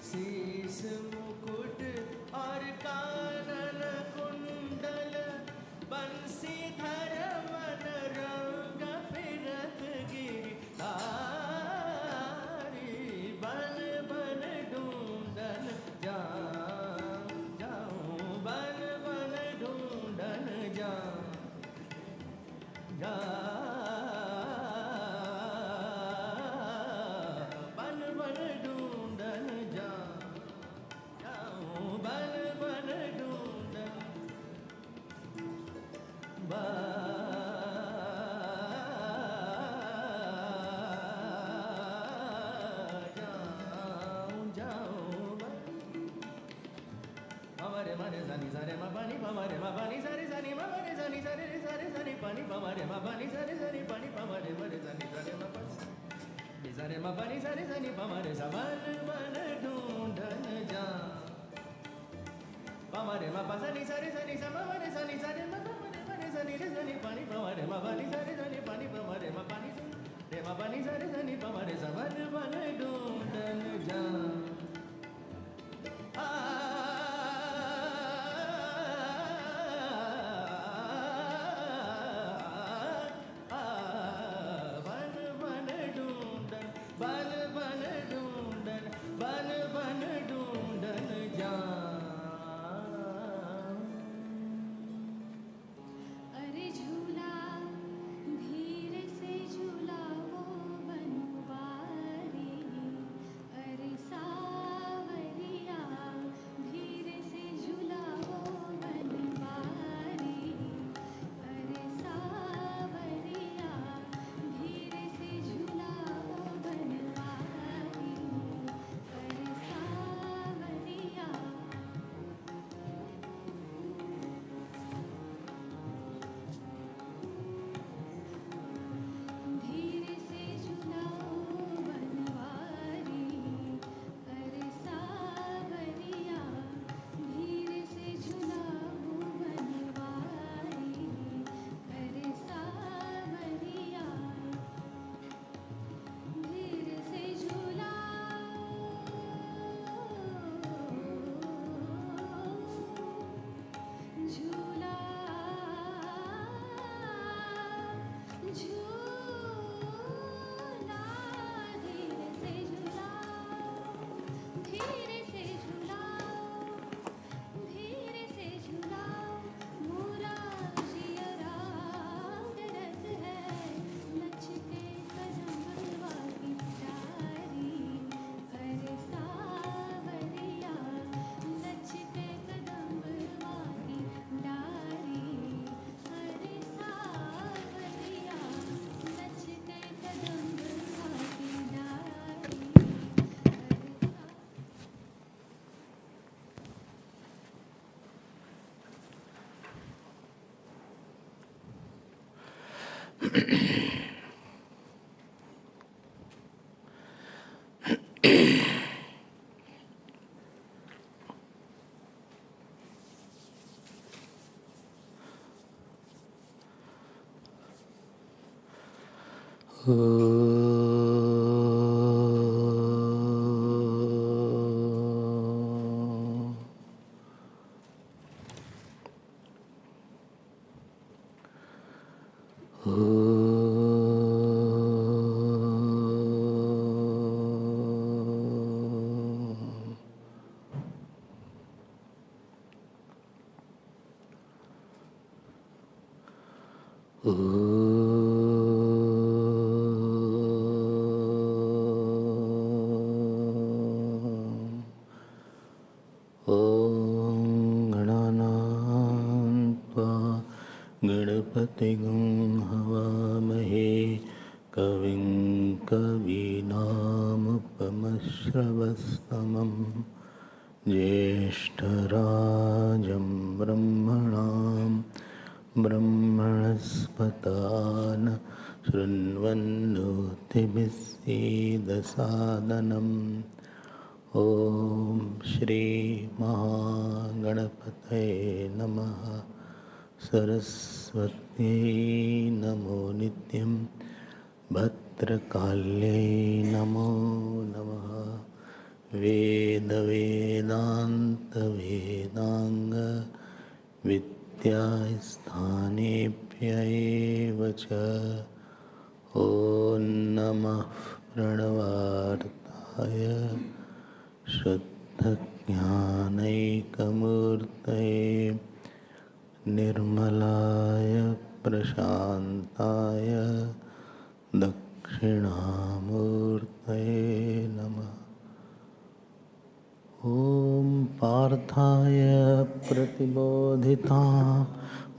शीश मुकुट और कानन कुंडल, बंसीधर मन रंग फिरत गिरधारी। बन बन ढूंढन जाऊं, बन बन ढूंढन जाऊं। बन बन ढूंढन जाऊं, बन बन ढूंढन जाऊं। मरे मरे सनी सरे म पानी पमरे म पानी सरे सनी म मरे सनी सरे सरे सनी पानी पमरे म पानी सरे सनी पानी पमरे मरे सनी सरे म पानी सरे म पानी सरे सनी पमरे स बन बन ढूंढन जा। पमरे म पसनी सरे सनी स म मरे सनी सरे म मरे मरे सनी रे सनी पानी पमरे म पानी सरे सनी पानी पमरे म पानी रे म पानी सरे सनी पमरे स बन बन ढूंढन जा। गणपतिगुं हवामहे कविं कवीनामुपमश्रवस्तमं ज्येष्ठराजं ब्रह्मणां ब्रह्मणस्पतान् शृण्वन्नोतिभिस्सीदसादनम्। ॐ श्री महागणपतये नमः। सरस्वत्यै नमो नित्यं भद्रकाल्यै नमो नमः। वेद वेदवेदान्तवेदाङ्ग विद्यास्थानेभ्यैव च ॐ नमः प्रणवार्ताय शुद्धज्ञानैकमूर्तये निर्मलाय प्रशान्ताय दक्षिणामूर्तये नमः। ॐ पार्थाय प्रतिबोधितां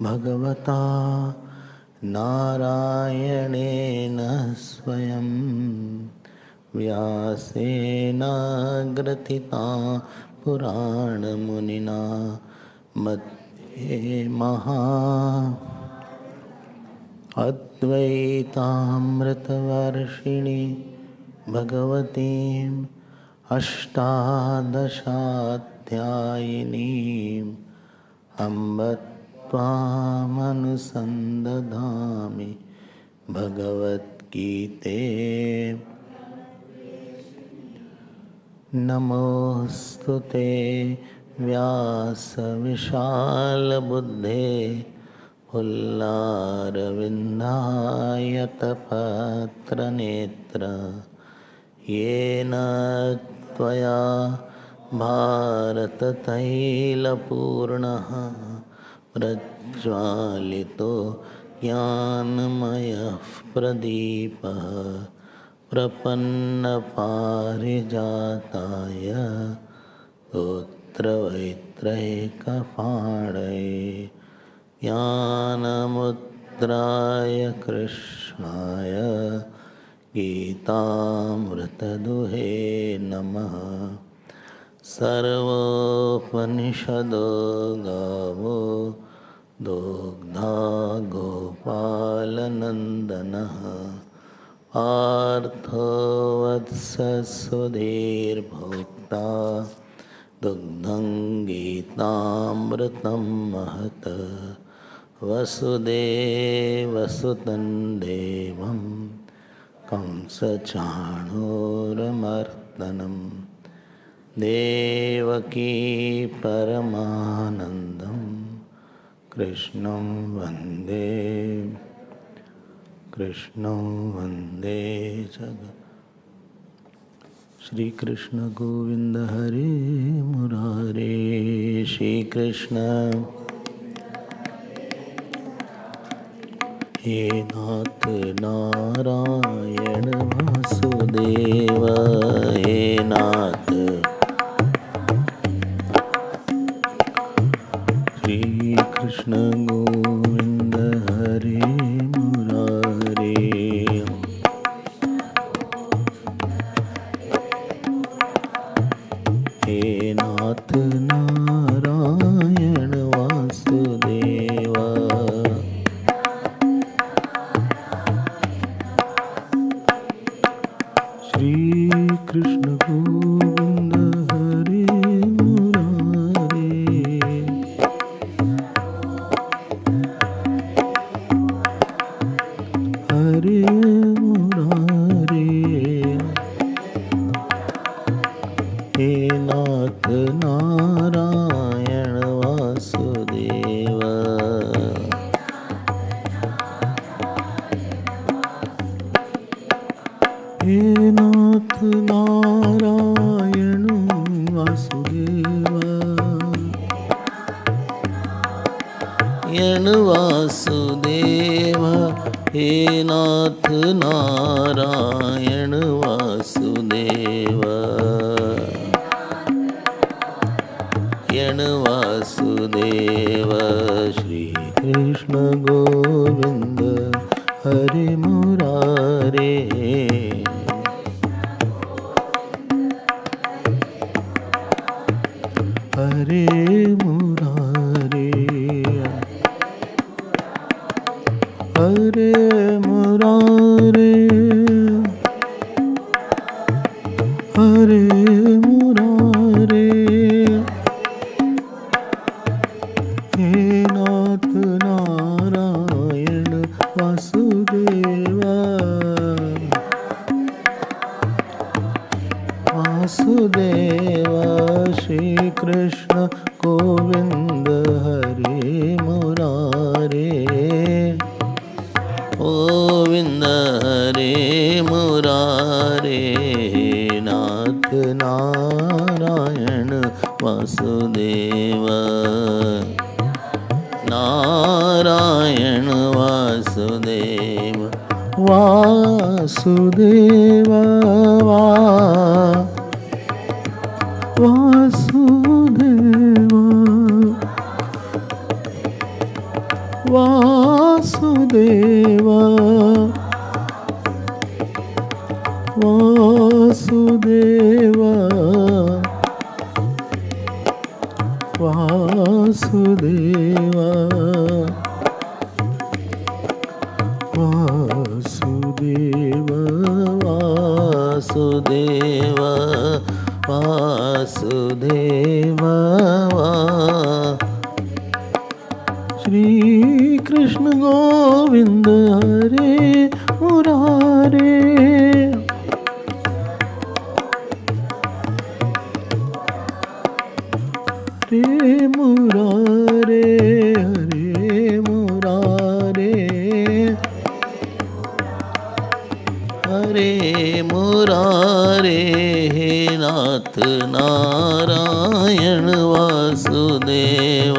भगवता नारायणेन स्वयं व्यासेन ग्रथितां पुराणमुनिना मध्ये अद्वैतामृतवर्षिणि भगवतीम् अष्टादशाध्यायिनीम् अम्ब त्वामनुसन्दधामि भगवद्गीते। नमोऽस्तु ते व्यासविशालबुद्धे फुल्लारविन्दायतपत्रनेत्र येन त्वया भारततैलपूर्णः प्रज्वालितो ज्ञानमयः प्रदीपः प्रपन्नपारिजाताय स्तोत्रवैत्रैकपाणये ज्ञानमुद्राय कृष्णाय गीतामृतदुहे नमः। सर्वोपनिषदो गावो दोग्धा गोपालनन्दनः पार्थो वत्ससुधीर्भोक्ता दुग्धं गीतामृतं महत् वसुदेवसुतं देवं कंसचाणूरमर्दनं देवकी परमानन्दं कृष्णं वन्दे जगत्। श्री कृष्ण गोविंद हरे मुरारे, श्री कृष्ण हे नाथ नारायण वासुदेव, हे नाथ श्री कृष्ण गोविंद हरे मुरारे। हे नाथ नारायण वासुदेव, श्री कृष्ण गोविंद हरे मुरारे। हरे मुरारे। हे नाथ नारायण वासुदेव, हे नाथ नारायण वासुदेव, वासुदेव हे नाथ नारायण वासुदेव, वासुदेव श्री कृष्ण गोविंद हरे मुरारे। हरे मुरारे। हरे मुरारे। हरे मुरारे। हे नाथ नारायण वासुदेव, वासुदेव श्री कृष्ण गोविंद हरे मुरारे गोविंद हरे मुरारे नाथ नारायण वासुदेव नारायण वासुदेव वासुदेव वासुदेव वासुदेव वासुदेव वासुदेव वासुदेव वासुदेव वासुदेव श्री कृष्ण गोविंद हरे मुरारे हरे मुरारे हरे मुरारे हरे मुरारे हे नाथ नारायण वासुदेव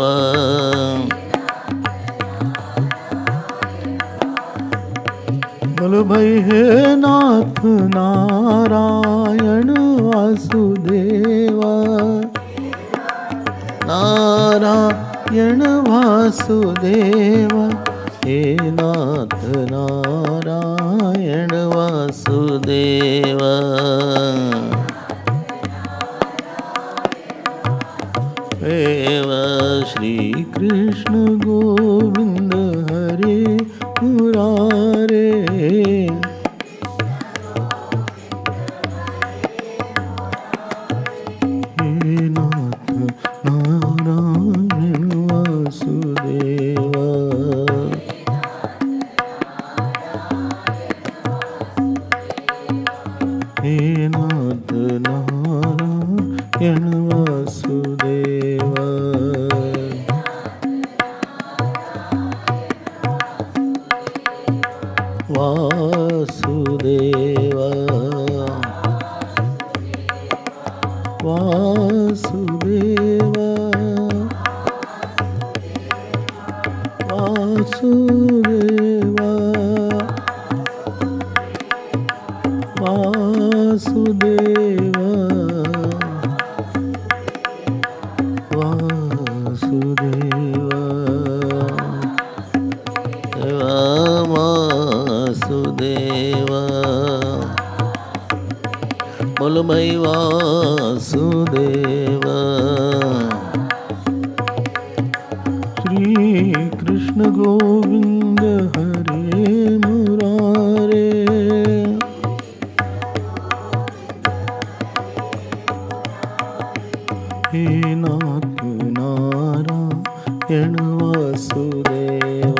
बोलो भाई हे नाथ नारायण वासुदेव नारायण वासुदेव हे नाथ नारायण वासुदेव एव श्री कृष्ण गोविंद हरे मुरारे हे नाथ नारायण वासुदेव हे नाथ नारायण वासुदेव वासुदेव वासुदेव वासुदेव वासुदेव वासुदेव वासुदेव बोलो भाई वासुदेव श्री कृष्ण गोविंद हरे मुरारे हे नाथ नारायण वासुदेव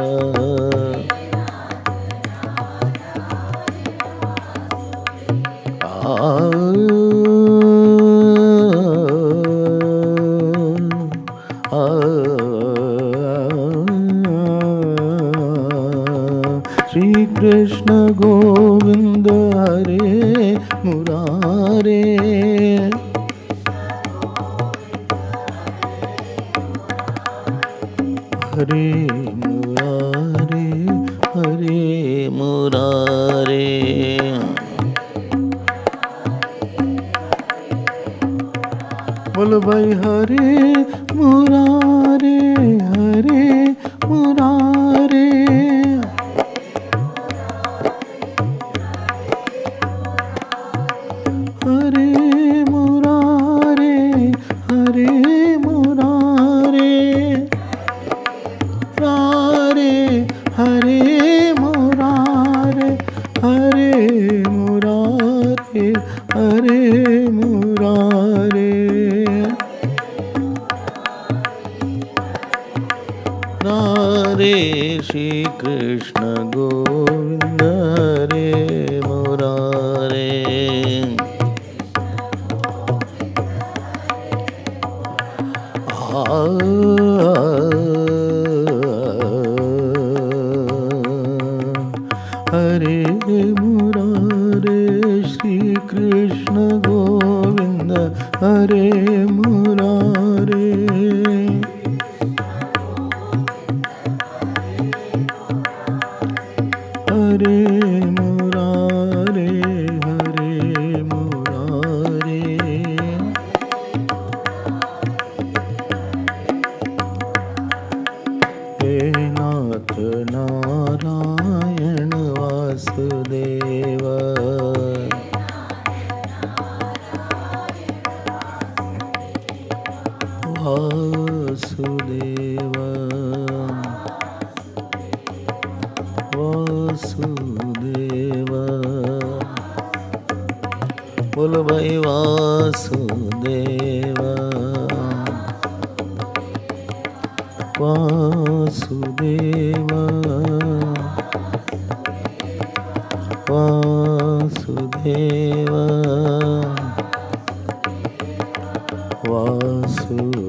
श्री कृष्ण गोविंद हरे मुरारे हरे मुरारे हरे मुरारे बोल भाई हरे मुरारे हरे मुरारे हरे मुरारे हरे मुरारे रारे हरे मुरारे हरे मुरारे हरे मुरारे रारे श्री कृष्ण गोविंद हरे मुरारे Shri Krishna Govinda Hare Murare Hare Murare Hare Murare He Nath Narayan Vasudeva Vasudeva Vasudeva Bolo bhai Vasudeva Vasudeva Vasudeva Vasudeva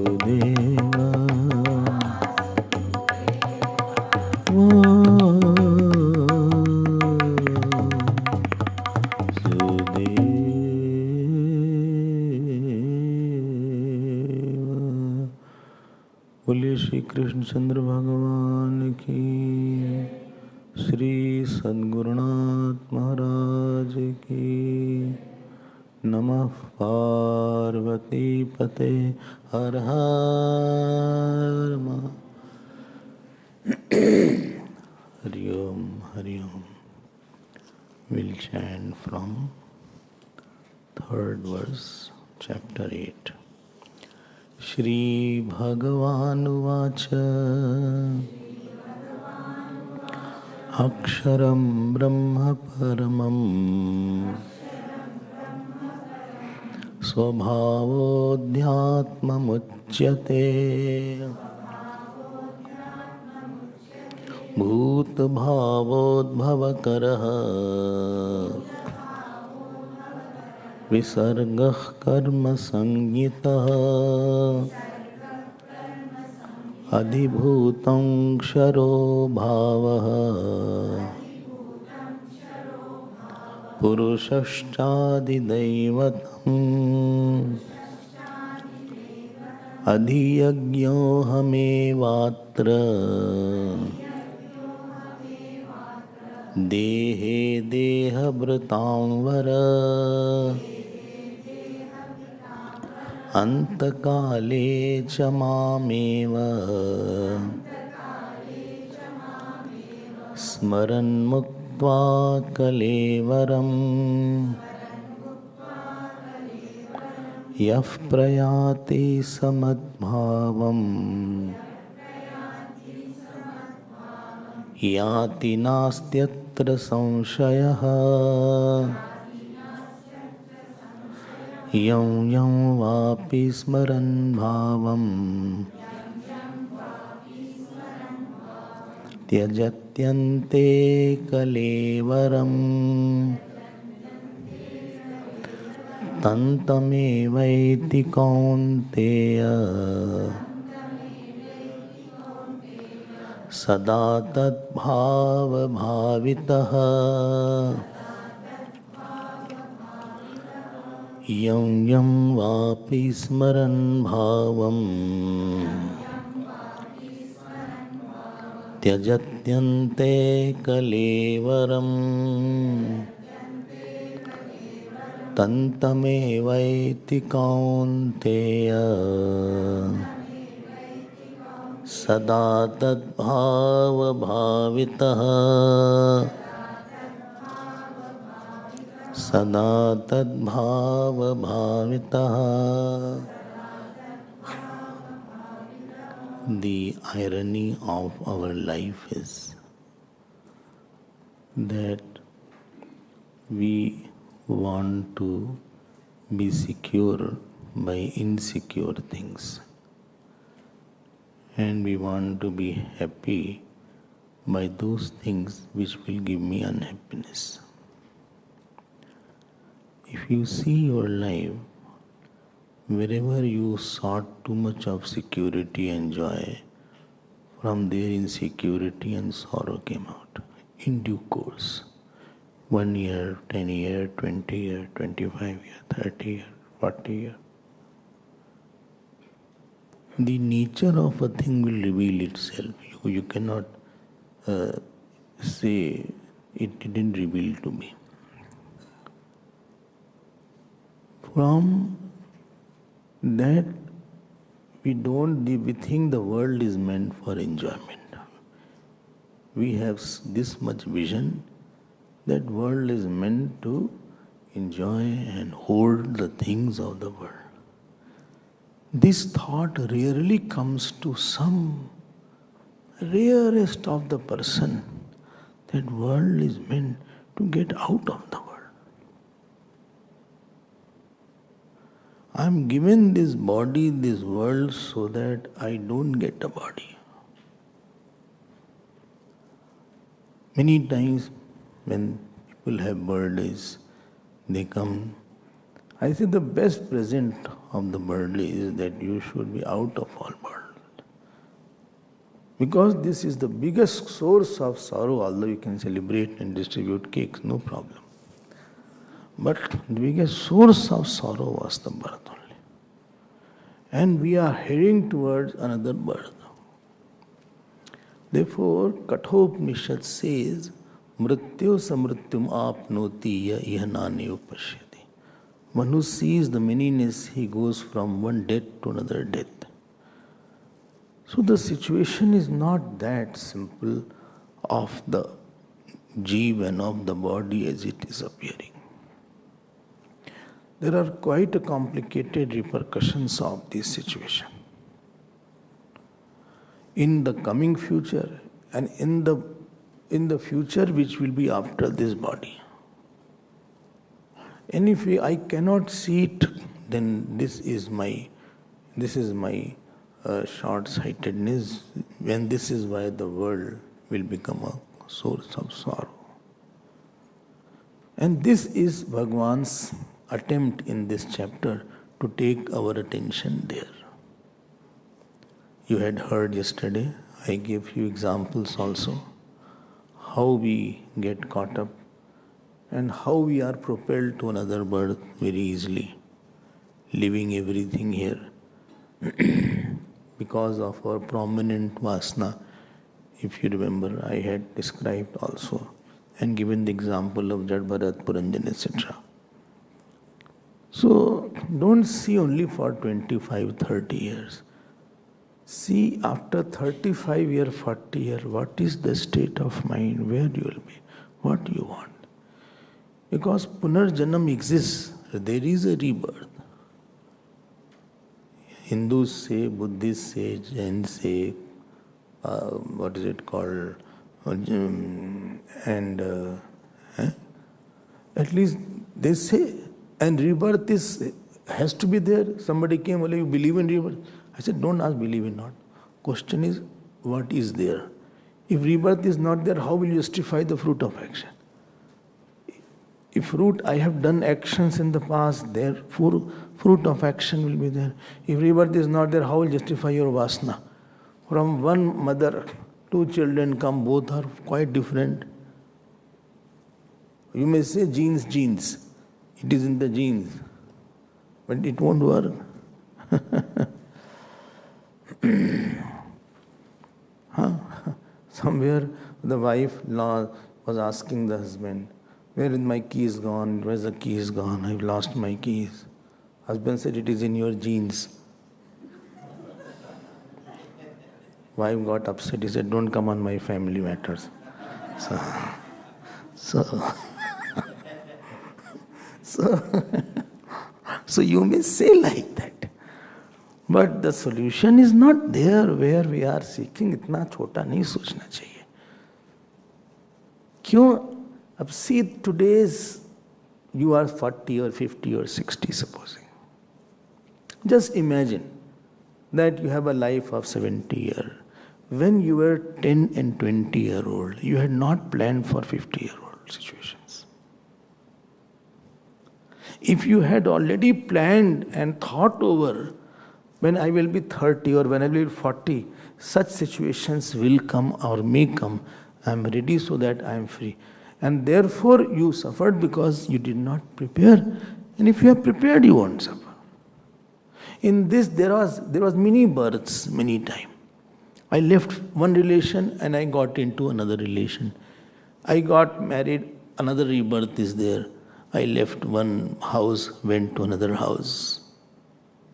बोलिए श्री कृष्णचंद्र भगवान की श्री सद्गुरुनाथ महाराज की नमः पार्वती पते हर हर Hariom Hariom We'll chant from third verse, chapter 8. Shri Bhagavan Vacha Aksharam Brahma Paramam Swabhavodhyatmamuchyate Bhut Bhavodbhavakarah Visargah Karma Sangitah Adhibhutam Ksharo Bhavaha Purushashchadidaivatam Adhiyagyohamevatra Dehe Dehabhritamvara Antakale Chamameva Smaran Muktva Kalevaram Yaf Prayati Samadbhavam Yati Nastyatra Samshayaha Yam yam vapi smaran bhavam Tyajatyante kalevaram Tantamevaiti kaunteya Sada tat bhava bhavitaha Yam yam vapi smaran bhavam Tyajatyante kalevaram Tantamevaiti kaunteya Sada tat bhava bhavitaha Sada tad bhava bhavitaha. The irony of our life is that we want to be secure by insecure things, and we want to be happy by those things which will give me unhappiness. If you see your life, wherever you sought too much of security and joy, from there insecurity and sorrow came out. In due course, 1 year, 10 year, 20 year, 25 year, 30 year, 40 year. The nature of a thing will reveal itself. You cannot say it didn't reveal to me. From that, we think the world is meant for enjoyment. We have this much vision that world is meant to enjoy and hold the things of the world. This thought rarely comes to some rarest of the person that world is meant to get out of the world. I am given this body, this world, so that I don't get a body. Many times when people have birthdays, they come. I say the best present of the birthday is that you should be out of all world. Because this is the biggest source of sorrow, although you can celebrate and distribute cakes, no problem. But the biggest source of sorrow was the birth only. And we are heading towards another birth. Therefore, Kathopanishad says, Mrityo samrityum apnoti ya ihanane upashyati. One who sees the manyness, he goes from one death to another death. So the situation is not that simple of the jeev and of the body as it is appearing. There are quite a complicated repercussions of this situation. In the coming future and in the future which will be after this body. And if I cannot see it, then this is my short-sightedness, when this is why the world will become a source of sorrow. And this is Bhagwan's attempt in this chapter to take our attention there. You had heard yesterday, I gave few examples also, how we get caught up and how we are propelled to another birth very easily, leaving everything here because of our prominent vasana. If you remember, I had described also and given the example of Jad Bharat, Puranjan, etc. So don't see only for 25, 30 years. See after 35 years, 40 years, what is the state of mind, where you will be, what you want. Because Punarjanam exists, there is a rebirth. Hindus say, Buddhists say, Jains say, what is it called, at least they say, and rebirth has to be there. Somebody came, well, you believe in rebirth? I said, don't ask believe in not. Question is, what is there? If rebirth is not there, how will you justify the fruit of action? If fruit, I have done actions in the past, therefore fruit of action will be there. If rebirth is not there, how will you justify your vasana? From one mother, two children come, both are quite different. You may say genes. It is in the genes. But it won't work. Somewhere the wife was asking the husband, where is my keys gone? Where's the keys gone? I've lost my keys. Husband said, it is in your genes. Wife got upset. He said, don't come on my family matters. So you may say like that. But the solution is not there where we are seeking. इतना छोटा नहीं सोचना चाहिए. क्यों? अब see today's, you are 40 or 50 or 60 supposing. Just imagine that you have a life of 70 years. When you were 10 and 20-year-old, you had not planned for 50-year-old situations. If you had already planned and thought over, when I will be 30 or when I will be 40, such situations will come or may come. I am ready so that I am free. And therefore you suffered because you did not prepare. And if you have prepared, you won't suffer. In this, there was many births, many times. I left one relation and I got into another relation. I got married, another rebirth is there. I left one house, went to another house.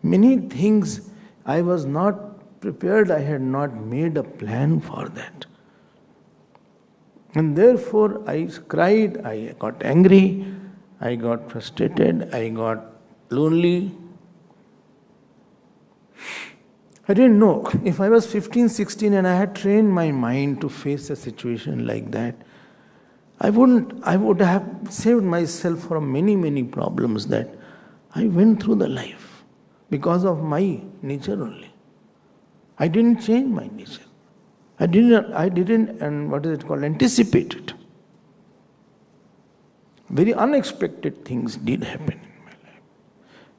Many things I was not prepared, I had not made a plan for that. And therefore I cried, I got angry, I got frustrated, I got lonely. I didn't know. If I was 15, 16 and I had trained my mind to face a situation like that, I would have saved myself from many, many problems that I went through the life because of my nature only. I didn't change my nature. I didn't, and what is it called, anticipate it. Very unexpected things did happen in my life.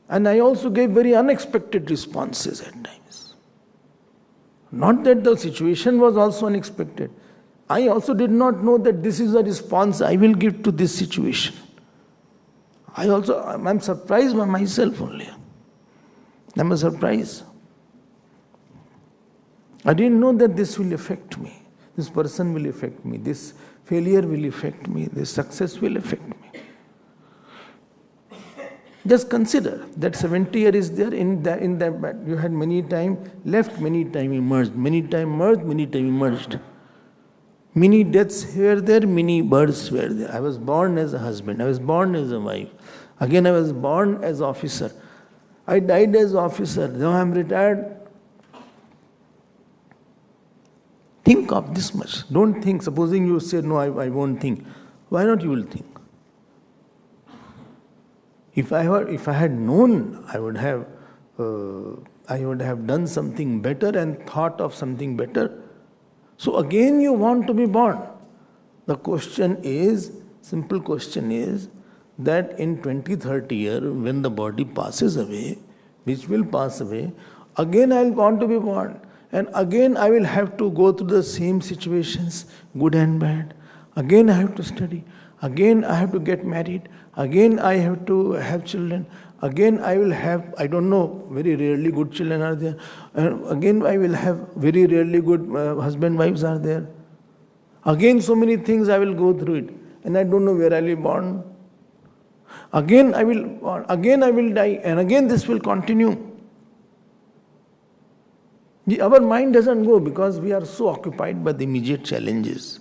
And I also gave very unexpected responses at times. Not that the situation was also unexpected. I also did not know that this is the response I will give to this situation. I'm surprised by myself only. I'm a surprise. I didn't know that this will affect me. This person will affect me. This failure will affect me. This success will affect me. Just consider that 70 years is there in that you had many time left, many time emerged, many time merged, many time emerged. Many deaths were there, many births were there. I was born as a husband, I was born as a wife. Again I was born as officer. I died as officer, now I am retired. Think of this much. Don't think. Supposing you say, no, I won't think. Why not you will think? If I had known, I would have done something better and thought of something better. So again you want to be born. The question is, simple question is, that in 20, 30 years, when the body passes away, which will pass away, again I will want to be born. And again I will have to go through the same situations, good and bad. Again I have to study. Again I have to get married. Again I have to have children. Again I will have, I don't know, very rarely good children are there. Again I will have very rarely good husband, wives are there. Again so many things I will go through it. And I don't know where I will be born. Again I will die. And again this will continue. Our mind doesn't go because we are so occupied by the immediate challenges.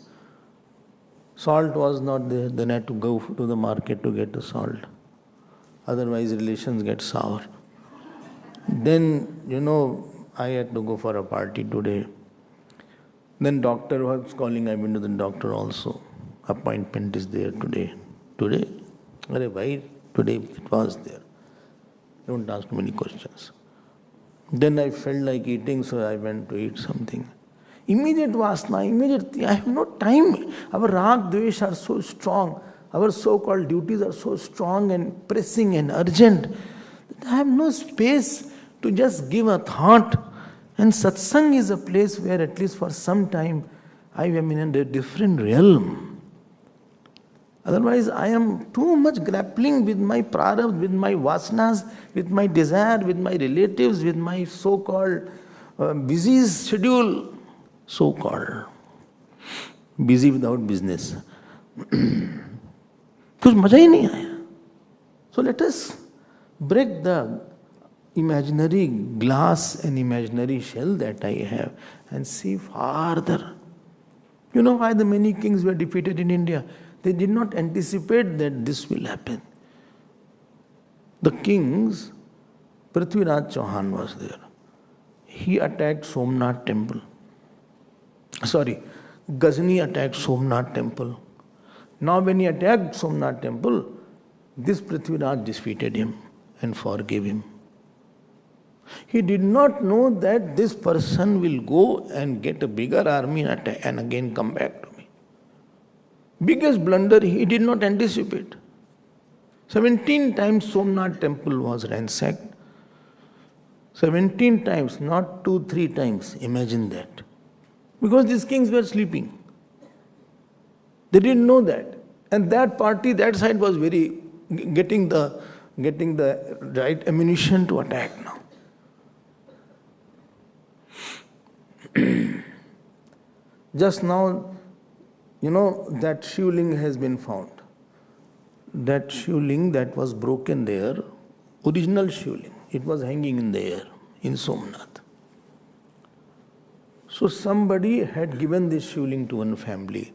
Salt was not there, then I had to go to the market to get the salt. Otherwise relations get sour. Then, I had to go for a party today. Then doctor was calling, I went to the doctor also. Appointment is there today. Today? Why? Today it was there. Don't ask many questions. Then I felt like eating, so I went to eat something. Immediate vasana, I have no time. Our rag, dvesh are so strong. Our so-called duties are so strong and pressing and urgent that I have no space to just give a thought. And satsang is a place where at least for some time I am in a different realm. Otherwise, I am too much grappling with my prarabdha, with my vasanas, with my desire, with my relatives, with my so-called busy schedule. So-called. Busy without business. कुछ मजा ही नहीं आया. So let us break the imaginary glass and imaginary shell that I have and see farther. You know why the many kings were defeated in India? They did not anticipate that this will happen. The kings, Prithviraj Chauhan was there. He attacked Somnath temple. Ghazni attacked Somnath temple. Now when he attacked Somnath temple, this Prithviraj defeated him and forgave him. He did not know that this person will go and get a bigger army and again come back to me. Biggest blunder he did not anticipate. 17 times Somnath temple was ransacked. 17 times, not 2-3 times. Imagine that. Because these kings were sleeping. They didn't know that. And that party, that side was very getting the right ammunition to attack now. Just now, that shivling has been found. That shivling that was broken there, original shivling, it was hanging in the air in Somnath. So somebody had given this shivling to one family.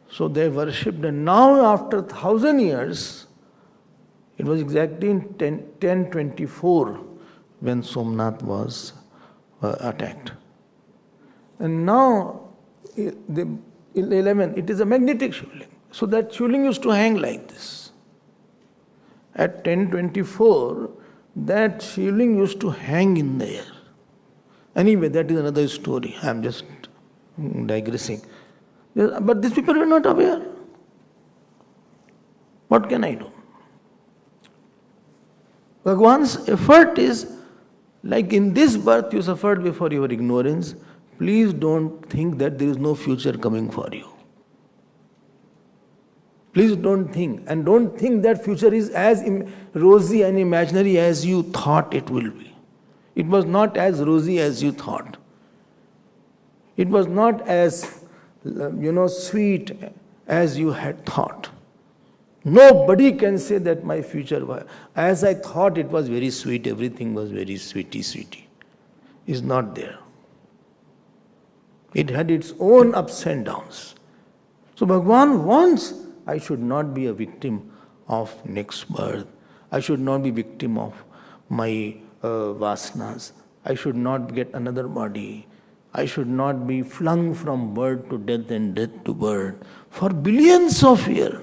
So they worshipped, and now after 1,000 years, it was exactly in 1024 when Somnath was attacked. And now, in 11, it is a magnetic shivling. So that shivling used to hang like this. At 1024, that shivling used to hang in the air. Anyway, that is another story. I am just digressing. But these people were not aware. What can I do? Bhagwan's effort is, like in this birth you suffered before your ignorance, please don't think that there is no future coming for you. Please don't think. And don't think that future is as rosy and imaginary as you thought it will be. It was not as rosy as you thought. It was not as, sweet as you had thought. Nobody can say that my future was, as I thought it was very sweet, everything was very sweetie. It's not there. It had its own ups and downs. So Bhagwan wants, I should not be a victim of next birth. I should not be victim of my vasanas. I should not get another body. I should not be flung from birth to death and death to birth for billions of years.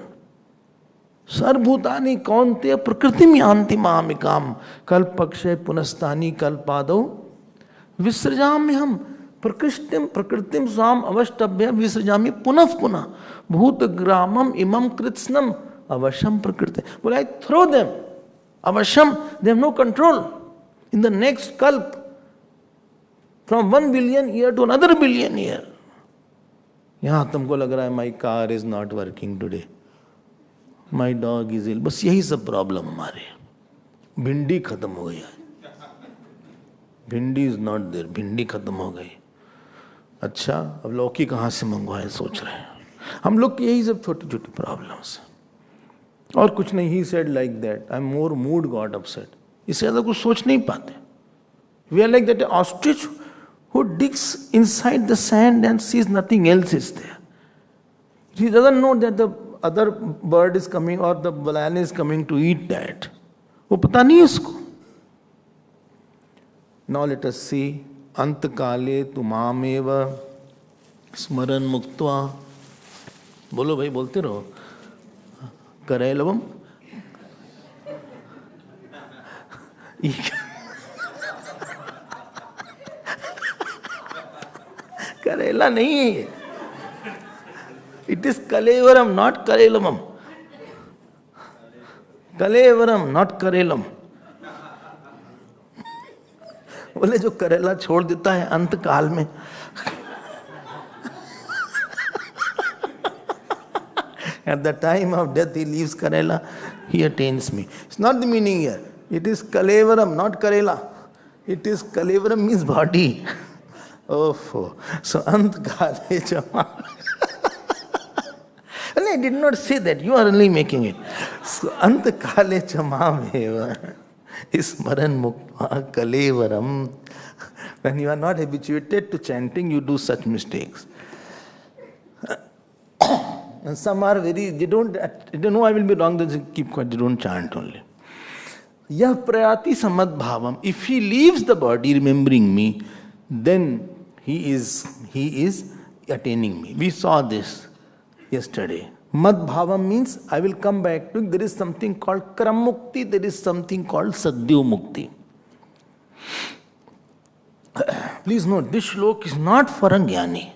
Sarvbhutani kaunteya prakritim yanti mahamikam kalpakshay punastani kalpado visrajamyam prakritim swam avashtabhya visrajami punaf punah bhutagramam imam kritsnam avasham prakriti. Well, I throw them. Avasham, they have no control. In the next kalp, from 1 billion year to another billion year. यहाँ तुमको लग रहा है my car is not working today. My dog is ill. बस यही सब problem हमारे. भिंडी खत्म हो गया. भिंडी is not there. भिंडी खत्म हो गई. अच्छा, अब लौकी कहाँ से मंगवाए सोच रहे हैं. हम लोग की यही सब छोटी छोटी प्रॉब्लम्स. और कुछ नहीं. He said like that. I'm more mood got upset. इससे ज़्यादा कुछ सोच नहीं पाते. We are like that ostrich who digs inside the sand and sees nothing else is there. He doesn't know that the other bird is coming or the lion is coming to eat that. वो पता नहीं है उसको. Now let us see. अंतकाले तुमामेव स्मरण मुक्त्वा. बोलो भाई, बोलते रहो. करैलवम. करेला नहीं है ये. It is Kalevaram, not Karelamam. Kalevaram, not Karelam. बोले जो करेला छोड़ देता है अंत काल में. At the time of death he leaves Karela, he attains me. It's not the meaning here. It is Kalevaram, not Karela. It is Kalevaram means body. Oh, so Antkale Chama. I did not say that. You are only making it. So Antkale Chamameva is Maran Mukta Kalevaram. When you are not habituated to chanting, you do such mistakes. And some are very, they don't know I will be wrong, they keep quiet, they don't chant only. Yah prayati samad bhavam. If he leaves the body remembering me, then he is attaining me. We saw this yesterday. Mad bhavam means I will come back to, there is something called kram mukti, there is something called sadhya mukti. Please note, this shlok is not for a jnani.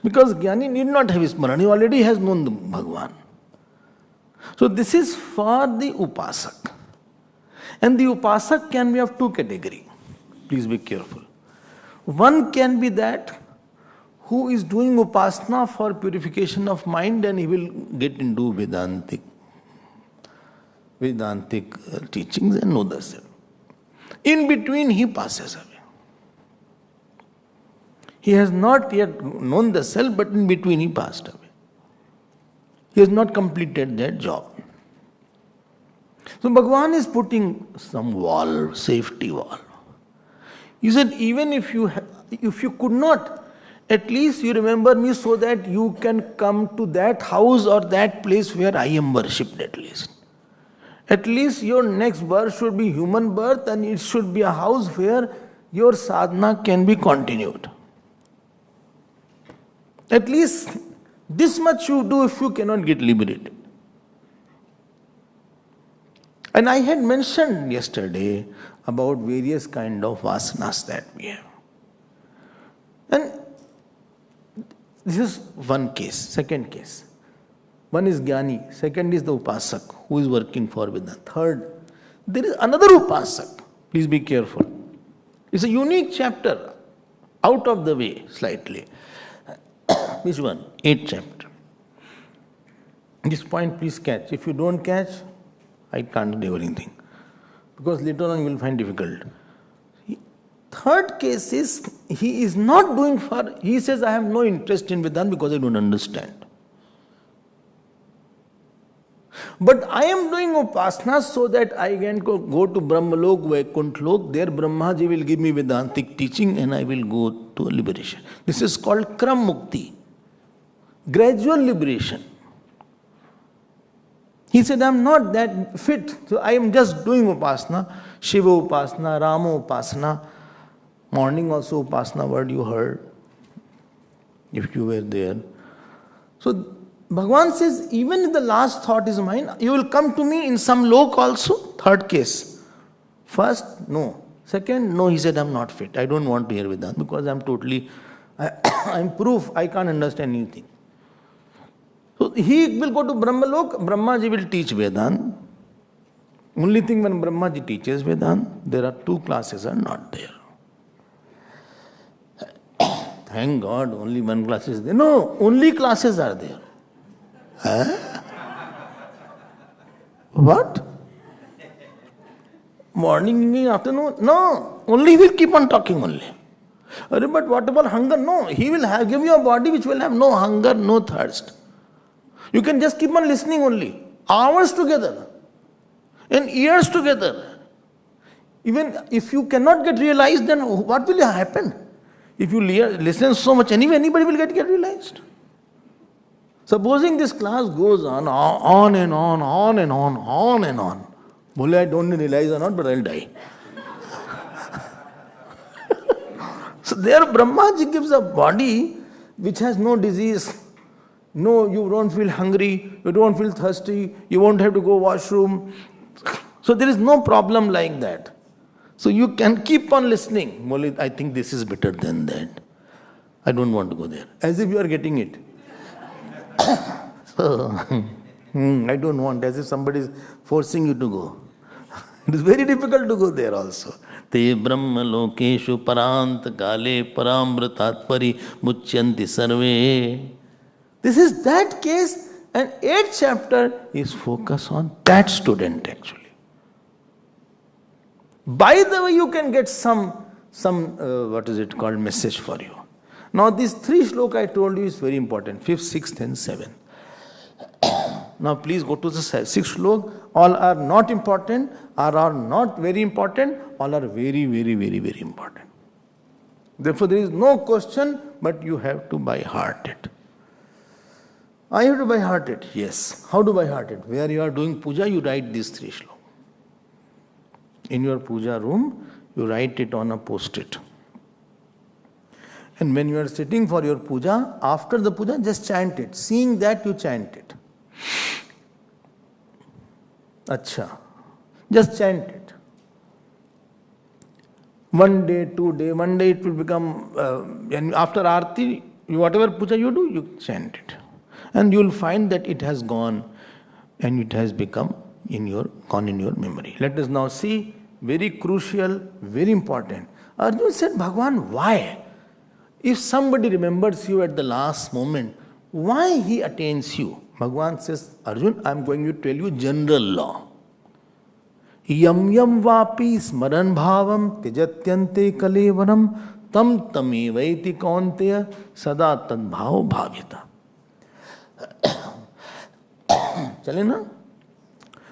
Because jnani need not have smaran, he already has known the Bhagwan. So this is for the upasak. And the upasak can be of two categories. Please be careful. One can be that who is doing upasana for purification of mind, and he will get into Vedantic teachings and know the self. In between, he passes away. He has not yet known the self, but in between he passed away. He has not completed that job. So Bhagavan is putting some wall, safety wall. He said, even if you could not, at least you remember me so that you can come to that house or that place where I am worshipped at least. At least your next birth should be human birth, and it should be a house where your sadhana can be continued. At least this much you do if you cannot get liberated. And I had mentioned yesterday about various kind of vasanas that we have. And this is one case. Second case. One is Jnani. Second is the Upasak who is working for Vedanta. Third, there is another Upasak. Please be careful. It's a unique chapter, out of the way slightly. Which one? 8th chapter. This point please catch. If you don't catch, I can't do anything. Because later on you will find difficult. Third case is, he is not doing for, he says, I have no interest in Vedanta because I don't understand. But I am doing upasana so that I can go to Brahmalok, Vaikunthlok, there Brahmaji will give me Vedantic teaching and I will go to liberation. This is called Kram Mukti. Gradual liberation. He said, I am not that fit, so I am just doing upasana, Shiva upasana, Rama upasana, morning also upasana word you heard, if you were there. So Bhagavan says, even if the last thought is mine, you will come to me in some lok also. Third case. First, no. Second, no, he said, I am not fit. I don't want to hear Vedanta because I am proof, I can't understand anything. So he will go to Brahmalok, Brahmaji will teach Vedanta. Only thing when Brahmaji teaches Vedanta, there are 2 classes are not there. Thank God, only 1 class is there. No, only classes are there. What? Morning, evening, afternoon? No, only he will keep on talking only. But what about hunger? No, he will give you a body which will have no hunger, no thirst. You can just keep on listening only. Hours together. And years together. Even if you cannot get realized, then what will happen? If you listen so much, anyway, anybody will get realized. Supposing this class goes on and on and on. Bole, I don't realize or not, but I'll die. So there Brahmaji gives a body which has no disease. No, you don't feel hungry, you don't feel thirsty, you won't have to go washroom. So there is no problem like that. So you can keep on listening. Moli, I think this is better than that. I don't want to go there. As if you are getting it. So, I don't want, as if somebody is forcing you to go. It is very difficult to go there also. Te brahma lokeshu parant kale parambratatpari muchyanti sarve. This is that case, and 8th chapter is focused on that student actually. By the way, you can get some what is it called, message for you. Now these 3 shloka I told you is very important, 5th, 6th and 7th. Now please go to the 6th shloka. All are not important, or are not very important, all are very, very, very, very important. Therefore there is no question, but you have to by heart it. I have to by heart it, yes. How to by heart it? Where you are doing puja, you write these 3 shlokas. In your puja room, you write it on a post-it. And when you are sitting for your puja, after the puja, just chant it. Seeing that, you chant it. Acha. Just chant it. One day, 2 days, one day it will become, and after Aarti, whatever puja you do, you chant it. And you will find that it has gone and it has become gone in your memory. Let us now see, very crucial, very important. Arjuna said, Bhagavan, why? If somebody remembers you at the last moment, why he attains you? Bhagavan says, Arjun, I am going to tell you general law. Yam yam vapi smaran bhavam tejatyante kalevaram tam tamivaiti kaunteya sada tad bhav bhavita. Chale na?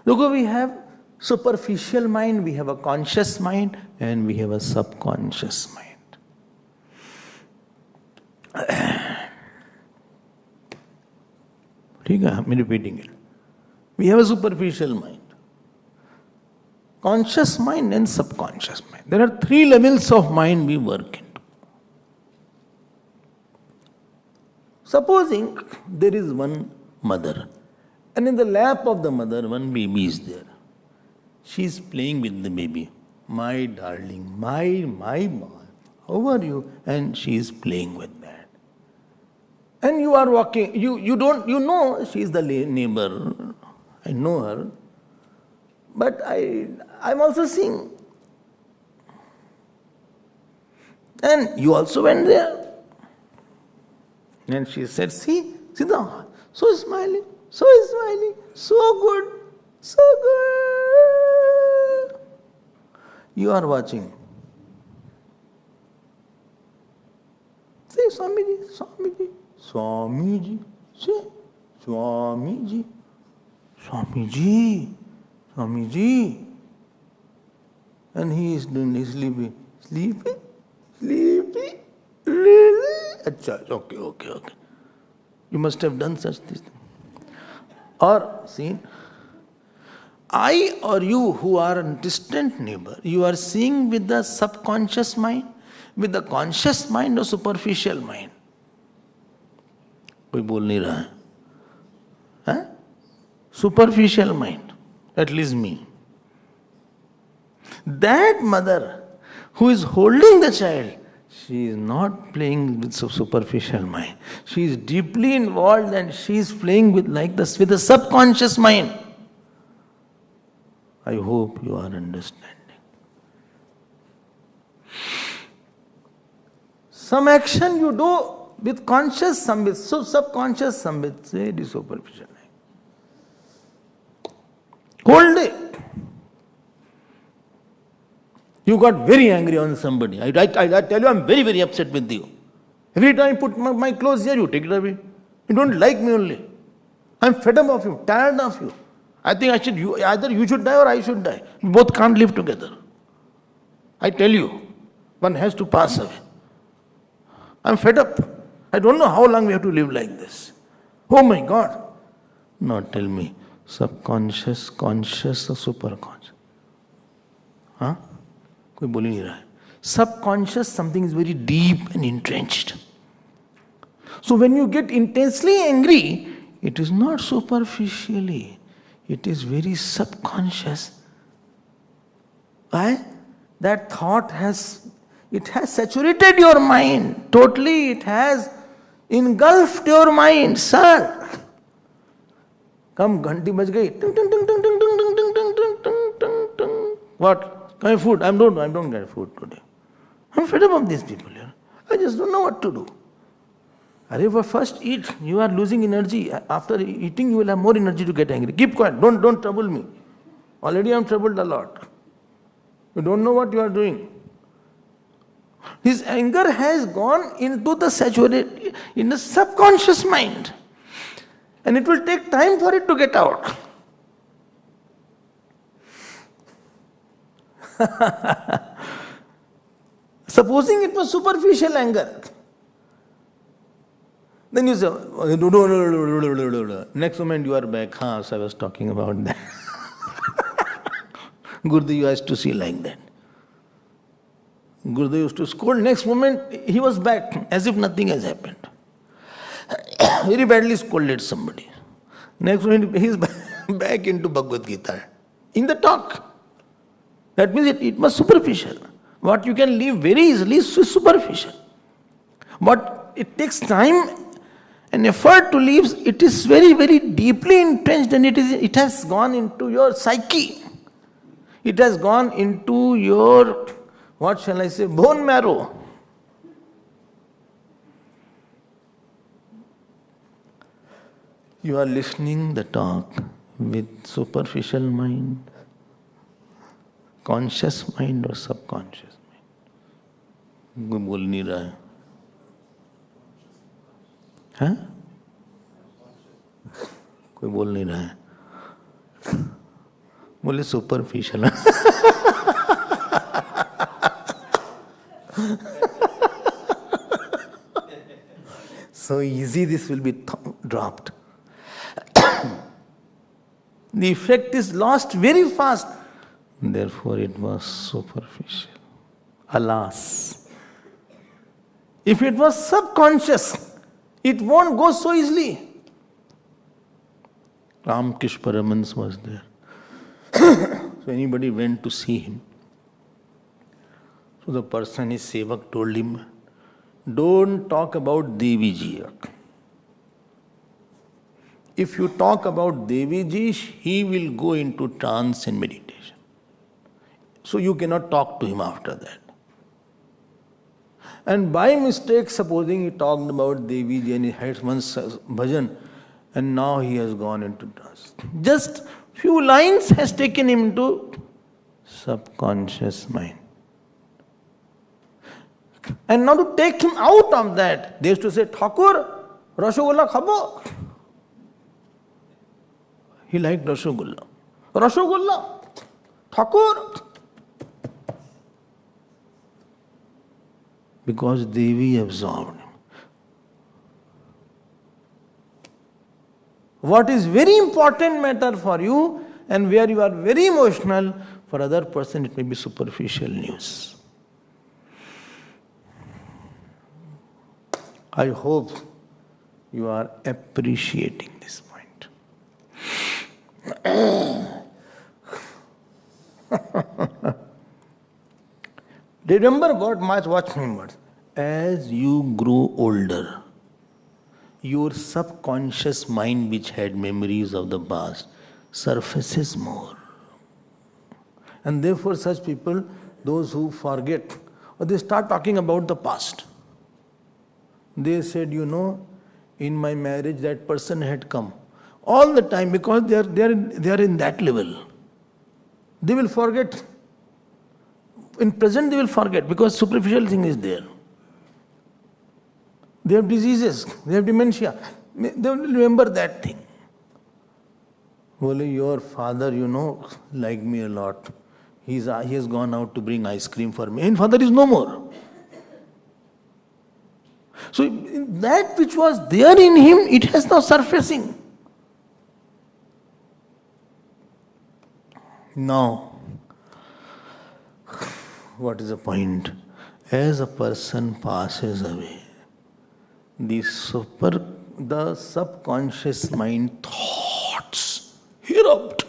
Look, we have superficial mind, we have a conscious mind, and we have a subconscious mind. I'm repeating it. We have a superficial mind, conscious mind and subconscious mind. There are 3 levels of mind we work in. Supposing there is one mother, and in the lap of the mother one baby is there. She is playing with the baby. My darling, my boy, how are you? And she is playing with that. And you are walking, you know she is the neighbor. I know her. But I'm also seeing. And you also went there. And she said, see the, so smiling, so good. You are watching. Say, Swamiji, say, Swamiji. And he is doing his sleepy. Achha, okay. You must have done such things. Or, see, I or you who are a distant neighbor, you are seeing with the subconscious mind, with the conscious mind or superficial mind? कोई बोल नहीं रहा है? Superficial mind, at least me. That mother who is holding the child, she is not playing with superficial mind. She is deeply involved and she is playing with the subconscious mind. I hope you are understanding. Some action you do with conscious, some with subconscious, some with very superficial. Whole day. You got very angry on somebody. I tell you, I'm very, very upset with you. Every time I put my clothes here, you take it away. You don't like me only. I'm fed up of you, tired of you. I think either you should die or I should die. We both can't live together. I tell you, one has to pass away. I'm fed up. I don't know how long we have to live like this. Oh my God. Now tell me, subconscious, conscious or superconscious? Huh? कोई बोल ही नहीं रहा है. Subconscious, something is very deep and entrenched. So when you get intensely angry, it is not superficially. It is very subconscious. Why? That thought has saturated your mind. Totally it has engulfed your mind. Sir, come, घंटी बज गई. What? Can I food? I don't get food today. I'm fed up of these people here. I just don't know what to do. If you first eat, you are losing energy. After eating, you will have more energy to get angry. Keep quiet. Don't trouble me. Already I'm troubled a lot. You don't know what you are doing. His anger has gone into the saturated, in the subconscious mind. And it will take time for it to get out. Supposing it was superficial anger. Then you say, next moment you are back. So I was talking about that. Gurudev used to see like that. Gurudev used to scold. Next moment he was back as if nothing has happened. Very badly scolded somebody. Next moment he is back into Bhagavad Gita. In the talk. That means it was superficial. What you can leave very easily is superficial. But it takes time and effort to leave. It is very, very deeply entrenched and it has gone into your psyche. It has gone into your, what shall I say, bone marrow. You are listening the talk with superficial mind, conscious mind or subconscious mind. कोई बोल नहीं रहा है, हाँ? कोई बोल नहीं रहा है, बोले superficial. So easy this will be dropped. The effect is lost very fast. Therefore it was superficial. Alas. If it was subconscious, it won't go so easily. Ramkrishna Paramans was there. So anybody went to see him. So the person, his sevak, told him, don't talk about Devi Ji. If you talk about Devi Ji, he will go into trance and meditation. So you cannot talk to him after that. And by mistake, supposing he talked about Devi Ji and he had one bhajan, and now he has gone into trance. Just few lines has taken him into subconscious mind. And now to take him out of that, they used to say, Thakur, Rasgulla khabo. He liked Rasgulla. Rasgulla, Thakur. Because Devi absorbed him. What is very important matter for you and where you are very emotional, for other person it may be superficial news. I hope you are appreciating this point. Remember what much, watch me words. As you grow older, your subconscious mind, which had memories of the past, surfaces more. And therefore such people, those who forget, or they start talking about the past. They said, you know, in my marriage that person had come. All the time, because they are in that level. They will forget. In present they will forget because superficial thing is there. They have diseases, they have dementia. They will remember that thing. Well, your father, you know, liked me a lot. He has gone out to bring ice cream for me. And father is no more. So that which was there in him, it has now surfacing. Now, what is the point? As a person passes away, the subconscious mind thoughts erupt.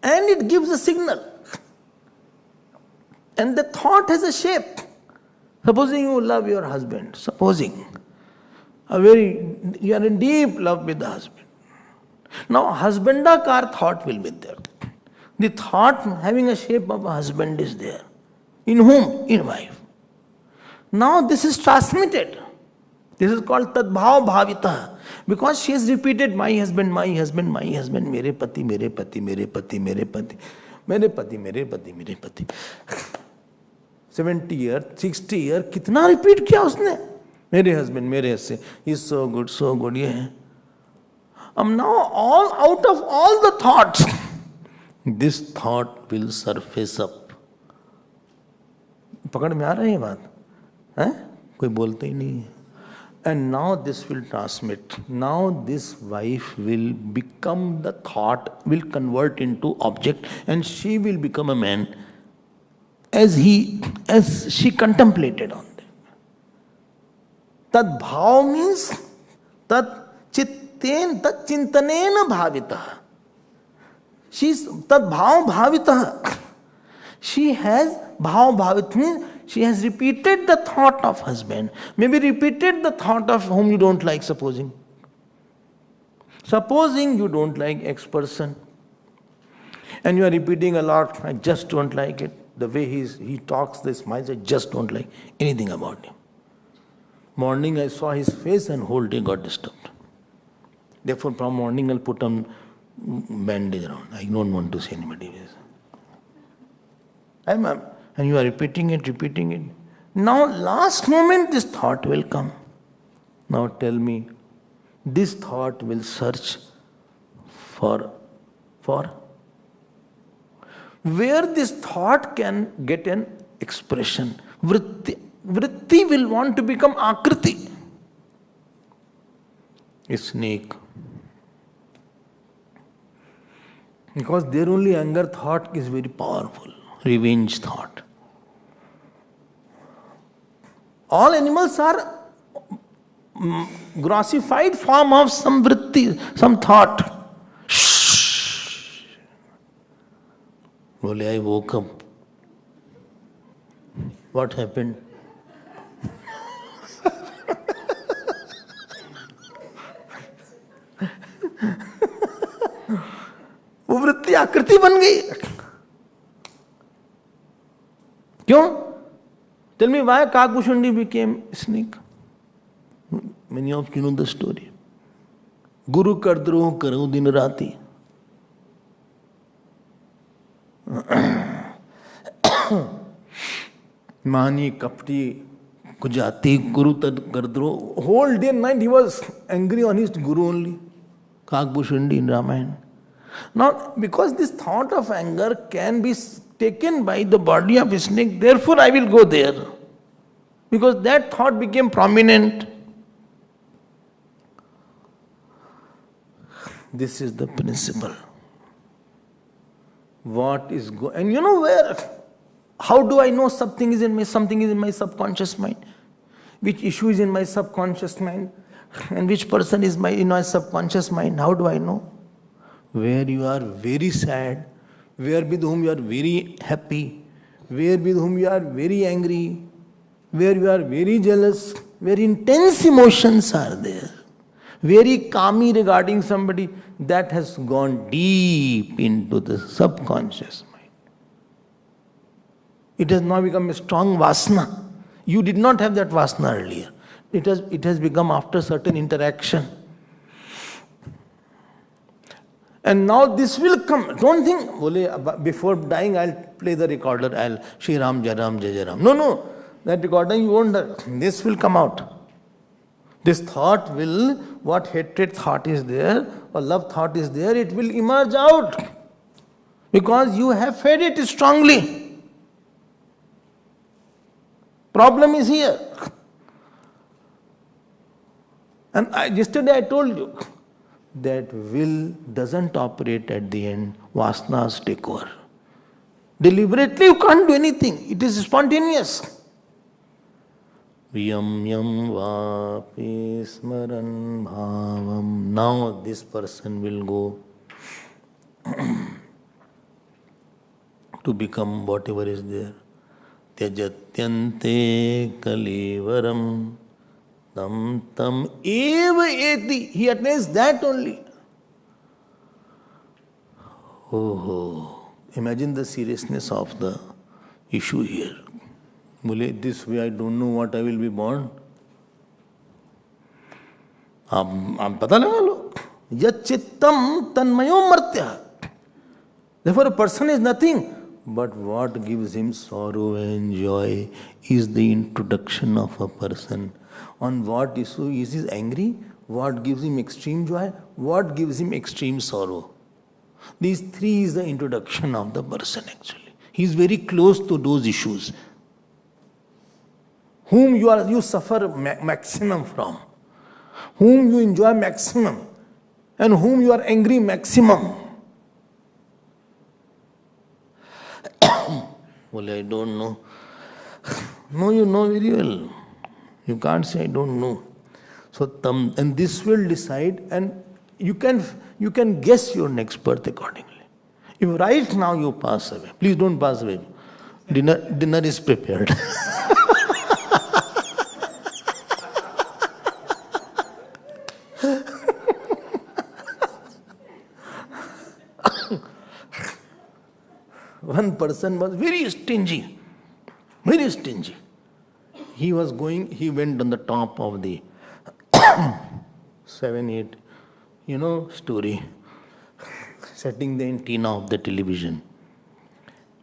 And it gives a signal. And the thought has a shape. Supposing you love your husband, supposing you are in deep love with the husband. Now husbandakar thought will be there. The thought having a shape of a husband is there. In whom? In wife. Now this is transmitted. This is called tadbhav bhavita. Because she has repeated, my husband, my husband, my husband, mere pati, mere pati, mere pati, mere pati, mere pati, mere pati, mere pati. 70 years, 60 years, कितना repeat किया उसने? मेरे husband, मेरे husband, he's so good, ये है. Now all out of all the thoughts, this thought will surface up. पकड़ में आ रही है बात? हैं? कोई बोलते ही नहीं है. And now this will transmit. Now this wife will become the thought, will convert into object, and she will become a man as she contemplated on them. Tad bhav means tad chintanena bhavita. She's tad bhav bhavita. She has bhav bhavit means she has repeated the thought of husband. Maybe repeated the thought of whom you don't like, supposing. Supposing you don't like X person. And you are repeating a lot, I just don't like it. The way he talks, the smiles, I just don't like anything about him. Morning I saw his face and whole day got disturbed. Therefore from morning I'll put on bandage around. I don't want to see anybody. And you are repeating it. Now last moment this thought will come. Now tell me, this thought will search for where this thought can get an expression. Vritti will want to become akriti. A snake. Because their only anger thought is very powerful. Revenge thought. All animals are grossified form of some vritti, some thought. Shh. Only I woke up. What happened? वो वृत्ति आकृति बन गई. क्यों? Tell me why Kakbushundi became snake. Many of you know the story. Guru kardroh karo din rati. Mani kapti kujati Guru kardroh. Whole day and night he was angry on his Guru only. Kakbushundi in Ramayana. Now, because this thought of anger can be taken by the body of a snake, therefore I will go there. Because that thought became prominent. This is the principle. What is and you know where? How do I know something is in my subconscious mind? Which issue is in my subconscious mind? And which person is in my subconscious mind? How do I know? Where you are very sad, where with whom you are very happy, where with whom you are very angry, where you are very jealous, where intense emotions are there, very calmly regarding somebody, that has gone deep into the subconscious mind. It has now become a strong vasana. You did not have that vasana earlier. It has become after certain interaction. And now this will come. Don't think, before dying I'll play the recorder, I'll Shri Ram, Jai Ram, Jai Jai Ram. No. That recording you won't, this will come out. This thought will, what hatred thought is there, or love thought is there, it will emerge out. Because you have fed it strongly. Problem is here. And yesterday I told you, that will doesn't operate at the end. Vasanas take over. Deliberately you can't do anything. It is spontaneous. Yam yam vapi smaran bhavam. Now this person will go to become whatever is there. Tyajatyante kalivaram. Tam eva eti. He attains that only. Oh, imagine the seriousness of the issue here. This way I don't know what I will be born. आप पता लगा लो. Yachittam tanmayo martya. Therefore a person is nothing. But what gives him sorrow and joy is the introduction of a person. On what issue is he angry? What gives him extreme joy? What gives him extreme sorrow? These three is the introduction of the person actually. He is very close to those issues. Whom you suffer maximum from. Whom you enjoy maximum. And whom you are angry maximum. Well, I don't know. No, you know very well. You can't say I don't know. So and this will decide, and you can guess your next birth accordingly. If right now you pass away, please don't pass away. Dinner is prepared. One person was very stingy. he went on the top of the 7, 8, story, setting the antenna of the television.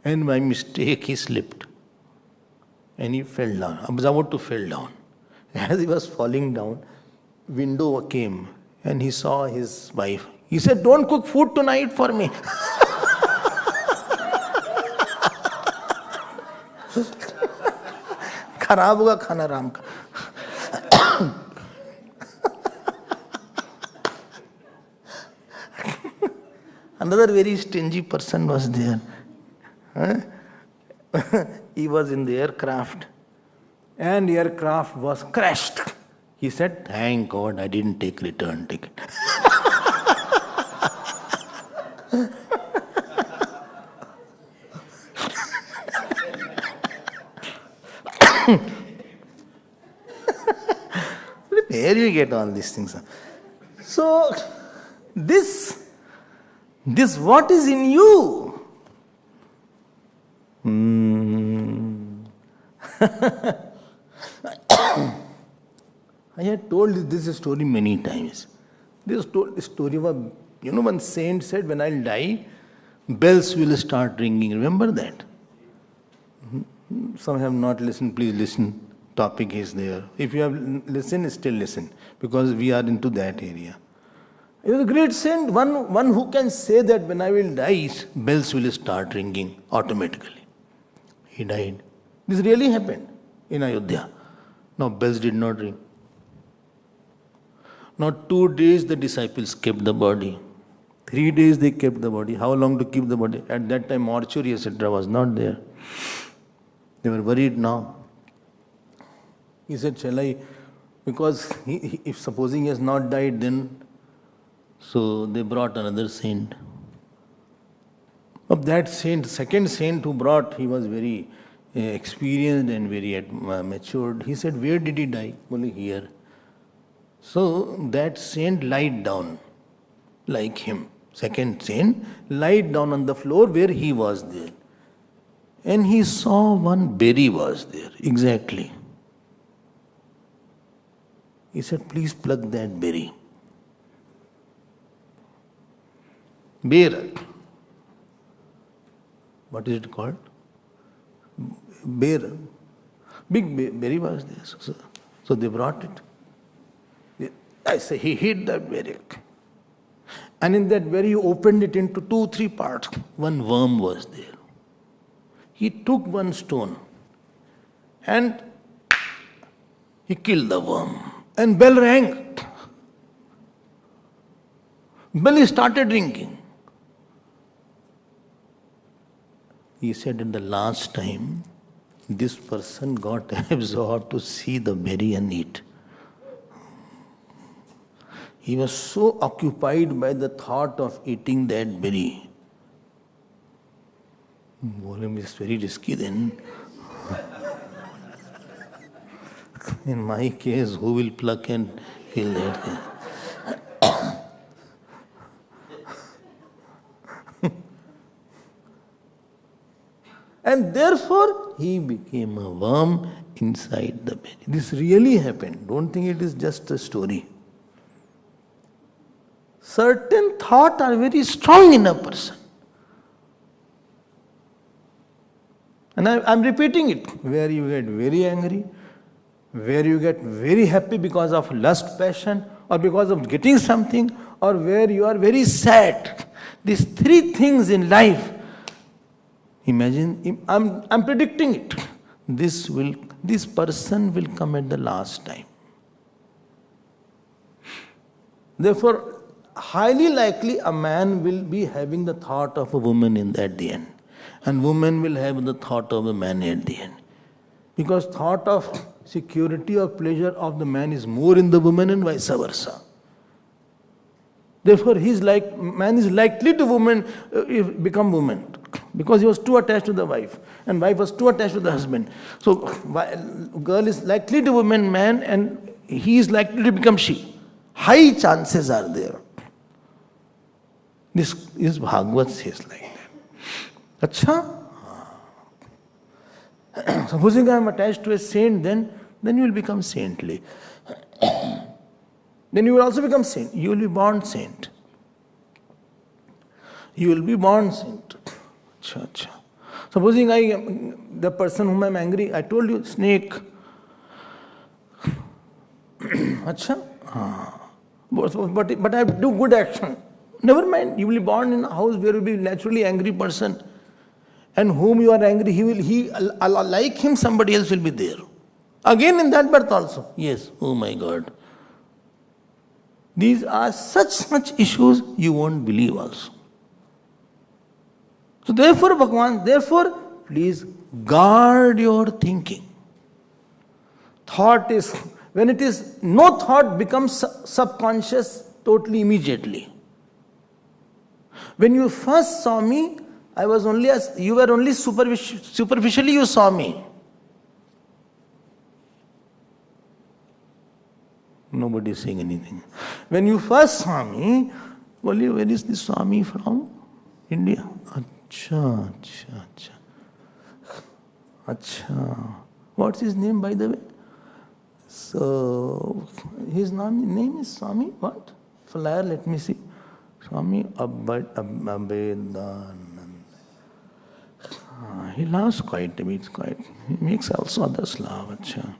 And by mistake he slipped. And he fell down. I was about to fall down. As he was falling down, window came and he saw his wife. He said, "Don't cook food tonight for me." खराब होगा खाना राम का. Another very stingy person was there. He was in the aircraft and the aircraft was crashed. He said, "Thank God I didn't take return ticket." Where you get all these things? So, this what is in you? I had told this story many times. This story of one saint said, "When I'll die, bells will start ringing." Remember that? Some have not listened. Please listen. Topic is there. If you have listened, still listen, because we are into that area. He was a great saint, one who can say that when I will die, bells will start ringing automatically. He died. This really happened in Ayodhya. No, bells did not ring. Not 2 days the disciples kept the body. 3 days they kept the body. How long to keep the body? At that time mortuary etc. was not there. They were worried now. He said, "Shall I?" Because if supposing he has not died, then so they brought another saint. Of that saint, second saint who brought, he was very experienced and very matured. He said, "Where did he die?" Only here. So that saint lied down like him. Second saint lied down on the floor where he was there. And he saw one berry was there, exactly. He said, "Please pluck that berry." Bear. What is it called? Bear. Big berry was there. So they brought it. I say he hid that berry. And in that berry he opened it into 2, 3 parts. One worm was there. He took one stone and he killed the worm. And bell rang. Bell started ringing. He said, at the last time, this person got absorbed to see the berry and eat. He was so occupied by the thought of eating that berry. It's very risky then. In my case, who will pluck and kill that? And therefore, he became a worm inside the berry. This really happened. Don't think it is just a story. Certain thoughts are very strong in a person. And I'm repeating it. Where you get very angry, where you get very happy because of lust, passion, or because of getting something, or where you are very sad. These 3 things in life. Imagine, I'm predicting it. This person will come at the last time. Therefore, highly likely a man will be having the thought of a woman at the end. And woman will have the thought of a man at the end. Because thought of security or pleasure of the man is more in the woman and vice versa. Therefore, man is likely to become woman. Because he was too attached to the wife. And wife was too attached to the husband. So, girl is likely to become man and he is likely to become she. High chances are there. This is Bhagavad says like that. Achha? Supposing I am attached to a saint, then then you will become saintly. Then you will also become saint. You will be born saint. You will be born saint. Achha, achha. Supposing the person whom I am angry, I told you, snake. Achha? But I do good action. Never mind, you will be born in a house where you will be naturally angry person. And whom you are angry, like him, somebody else will be there. Again in that birth also. Yes, oh my God. These are such issues you won't believe also. So therefore, Bhagavan, please guard your thinking. Thought is, when it is, no thought becomes subconscious totally immediately. When you first saw me, you were only superficially you saw me. Nobody is saying anything. When you first saw me, where is this Swami from? India. Achha. What's his name, by the way? So, his name is Swami what? Flyer, let me see. Swami Abhedananda. He laughs quite a bit, He makes also others laugh. Achha.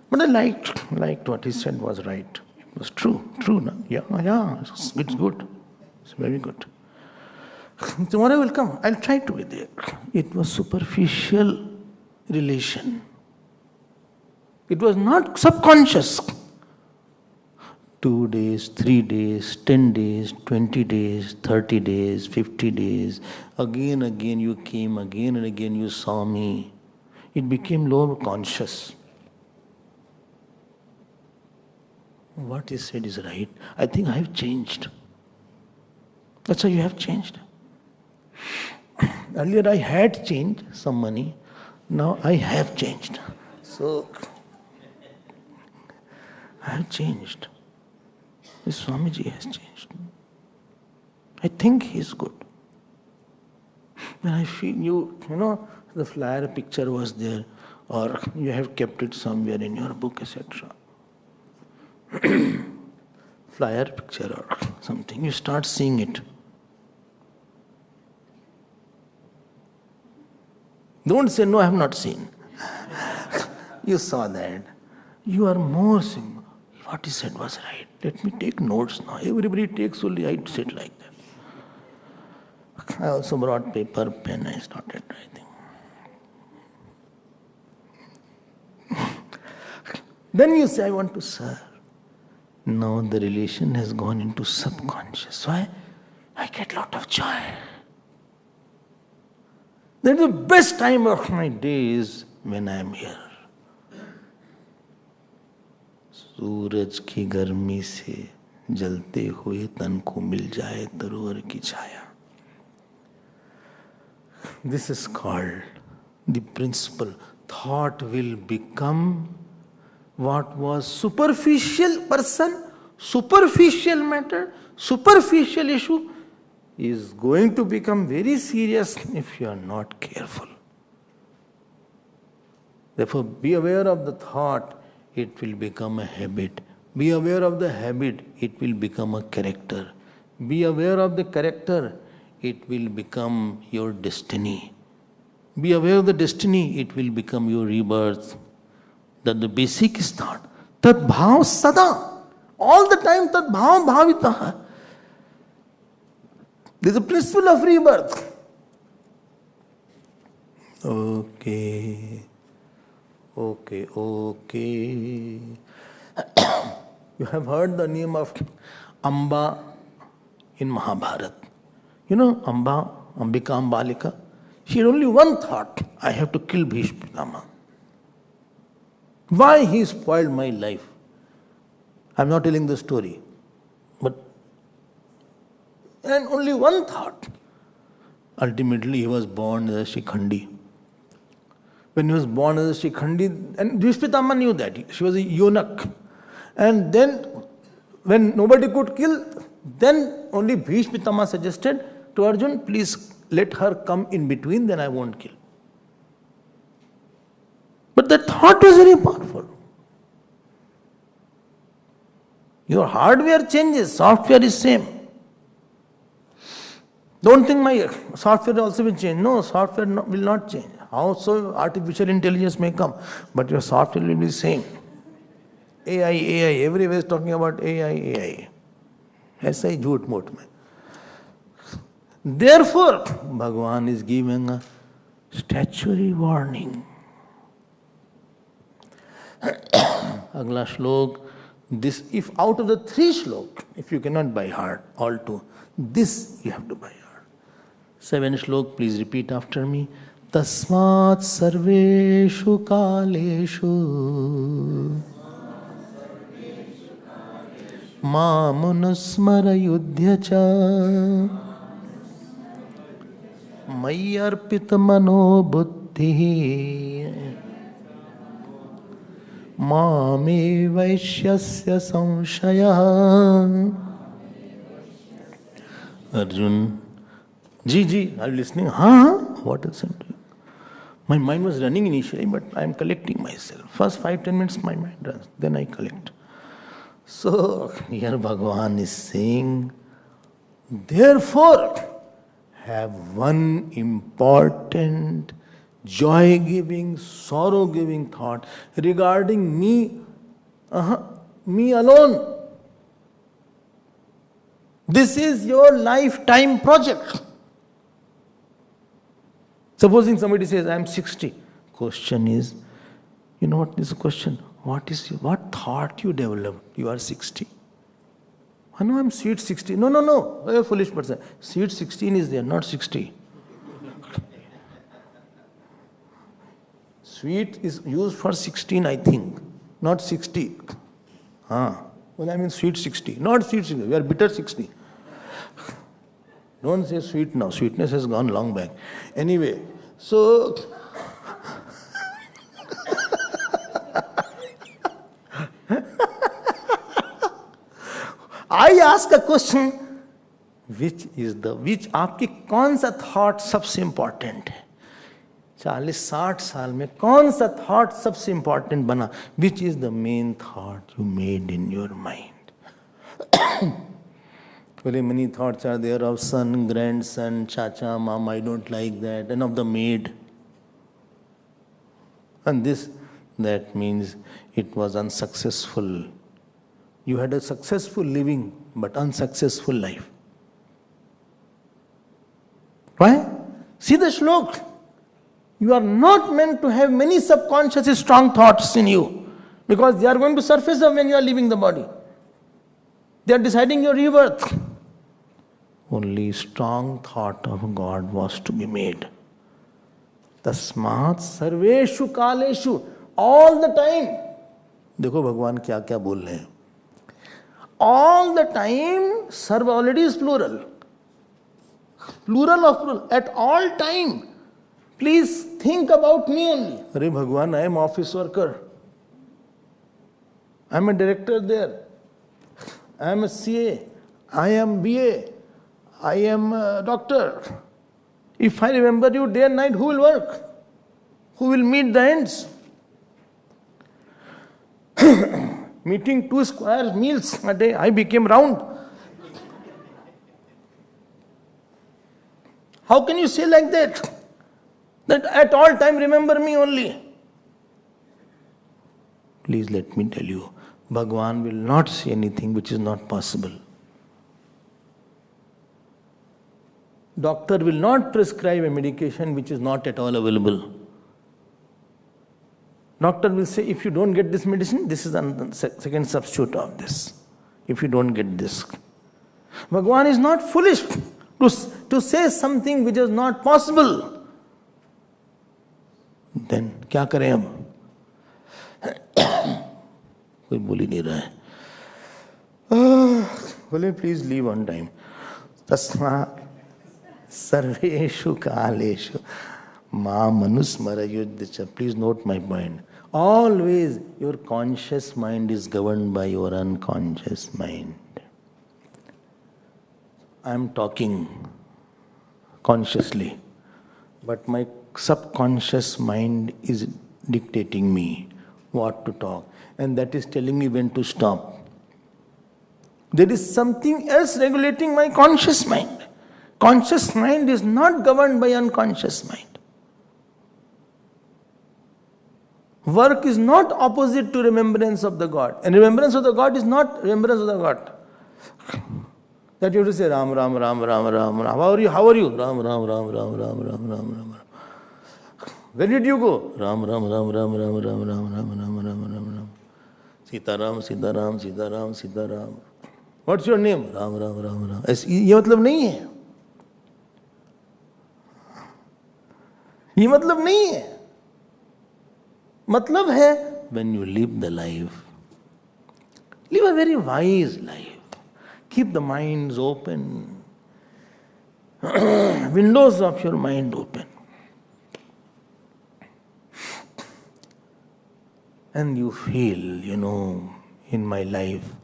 But I liked what he said was right. It was true. No? Yeah, it's good. It's very good. Tomorrow will come. I'll try to be there. It was superficial relation. It was not subconscious. 2 days, 3 days, 10 days, 20 days, 30 days, 50 days. Again you came, again and again you saw me. It became lower conscious. What he said is right. I think I have changed. That's how you have changed. Earlier I had changed some money. Now I have changed. So, I have changed. This Swamiji has changed. I think he is good. When I feel the flyer picture was there, or you have kept it somewhere in your book, etc. Flyer picture or something, you start seeing it. Don't say, no, I have not seen. You saw that. You are more saying, what he said was right. Let me take notes now. Everybody takes only, I said like that. I also brought paper, pen, I started writing. Then you say, I want to serve. Now the relation has gone into subconscious. Why? I get a lot of joy. That is the best time of my day is when I am here. सूरज की गर्मी से जलते हुए तन को मिल जाए तरोवर की छाया. This is called the principle. Thought will become what was superficial person, superficial matter, superficial issue is going to become very serious if you are not careful. Therefore, be aware of the thought, it will become a habit. Be aware of the habit, it will become a character. Be aware of the character, it will become your destiny. Be aware of the destiny, it will become your rebirth. That the basic is thought. Tat bhav sada. All the time tat bhav bhavitaha. There is a principle of rebirth. Okay. You have heard the name of Amba in Mahabharata. You know Amba, Ambika Ambalika? She had only one thought. I have to kill Bhishma Pitama. Why he spoiled my life? I am not telling the story. And only one thought. Ultimately he was born as a Shikhandi. When he was born as a Shikhandi, and Bhishma Pitama knew that. She was a eunuch. And then, when nobody could kill, then only Bhishma Pitama suggested to Arjun, please let her come in between, then I won't kill. But the thought is very powerful. Your hardware changes, software is same. Don't think my software also will change. No, software will not change. How so artificial intelligence may come, but your software will be the same. AI, everywhere is talking about AI. ऐसा ही झूठ मूठ में. Therefore, Bhagavan is giving a statutory warning. अगला श्लोक, this, if out of the 3 श्लोक, if you cannot by heart, all 2, this you have to by heart. 7 श्लोक, please repeat after me. तस्मात् सर्वेषु कालेषु मामनुस्मरयुध्य च मयि अर्पितमनो बुद्धिः मामे वैश्यस्य संशयः. Arjun, ji, are you listening? What is it? My mind was running initially, but I am collecting myself. First 5-10 minutes my mind runs, then I collect. So here Bhagavan is saying, therefore, have one important, joy-giving, sorrow-giving thought regarding me, me alone. This is your lifetime project. Supposing somebody says, I am 60. Question is, you know what is the question? What thought you developed? You are 60. I know I am sweet 60. No. A foolish person. Sweet 16 is there, not 60. Sweet is used for 16, I think, not 60. Well, I mean sweet 60, not sweet 60. We are bitter 60. Don't say sweet now. Sweetness has gone long back. Anyway, so I ask a question, which आपकी कौन सा thought सबसे important है? 40-60 साल में कौन सा thought सबसे इंपॉर्टेंट बना? Which is the main thought you made in your mind? Very many thoughts are there of son, grandson, chacha, mom, I don't like that, and of the maid. And that means it was unsuccessful. You had a successful living, but unsuccessful life. Why? See the shlok. You are not meant to have many subconscious strong thoughts in you, because they are going to surface up when you are leaving the body. They are deciding your rebirth. Only strong thought of God was to be made. Tasmat sarveshu kaleshu, all the time. देखो भगवान क्या क्या बोल रहे हैं. All the time, sarva already is plural. Plural of plural. At all time. Please think about me only. Arey Bhagwan, I am office worker. I am a director there. I am a CA. I am BA. I am a doctor. If I remember you day and night, who will work? Who will meet the ends? Meeting 2 square meals a day, I became round. How can you say like that? That at all time remember me only. Please let me tell you, Bhagwan will not say anything which is not possible. Doctor will not prescribe a medication which is not at all available. Doctor will say, if you don't get this medicine, this is the second substitute of this. If you don't get this. Bhagwan is not foolish to say something which is not possible. Then, क्या करें हम? कोई बोल ही नहीं रहा है. बोले, please leave on time. तस्मा सर्वेषु कालेषु माम अनुस्मरयुध्य. Please note my point. Always your conscious mind is governed by your unconscious mind. I am talking consciously, but my subconscious mind is dictating me what to talk, and that is telling me when to stop. There is something else regulating my conscious mind. Conscious mind is not governed by unconscious mind. Work is not opposite to remembrance of the God. And remembrance of the God is not remembrance of the God. That you have to say Ram, Ram, Ram, Ram, Ram, Ram. How are you? How are you? Ram, Ram, Ram, Ram, Ram, Ram, Ram, Ram. Where did you go? Ram, Ram, Ram, Ram, Ram, Ram, Ram, Ram, Ram, Ram, Ram, Ram. Sita Ram, Sita Ram, Sita Ram, Sita Ram. What's your name? Ram, Ram, Ram, Ram. ये मतलब नहीं है. ये मतलब नहीं है. मतलब है when you live the life, live a very wise life. Keep the minds open, windows of your mind open. And you feel, in my life,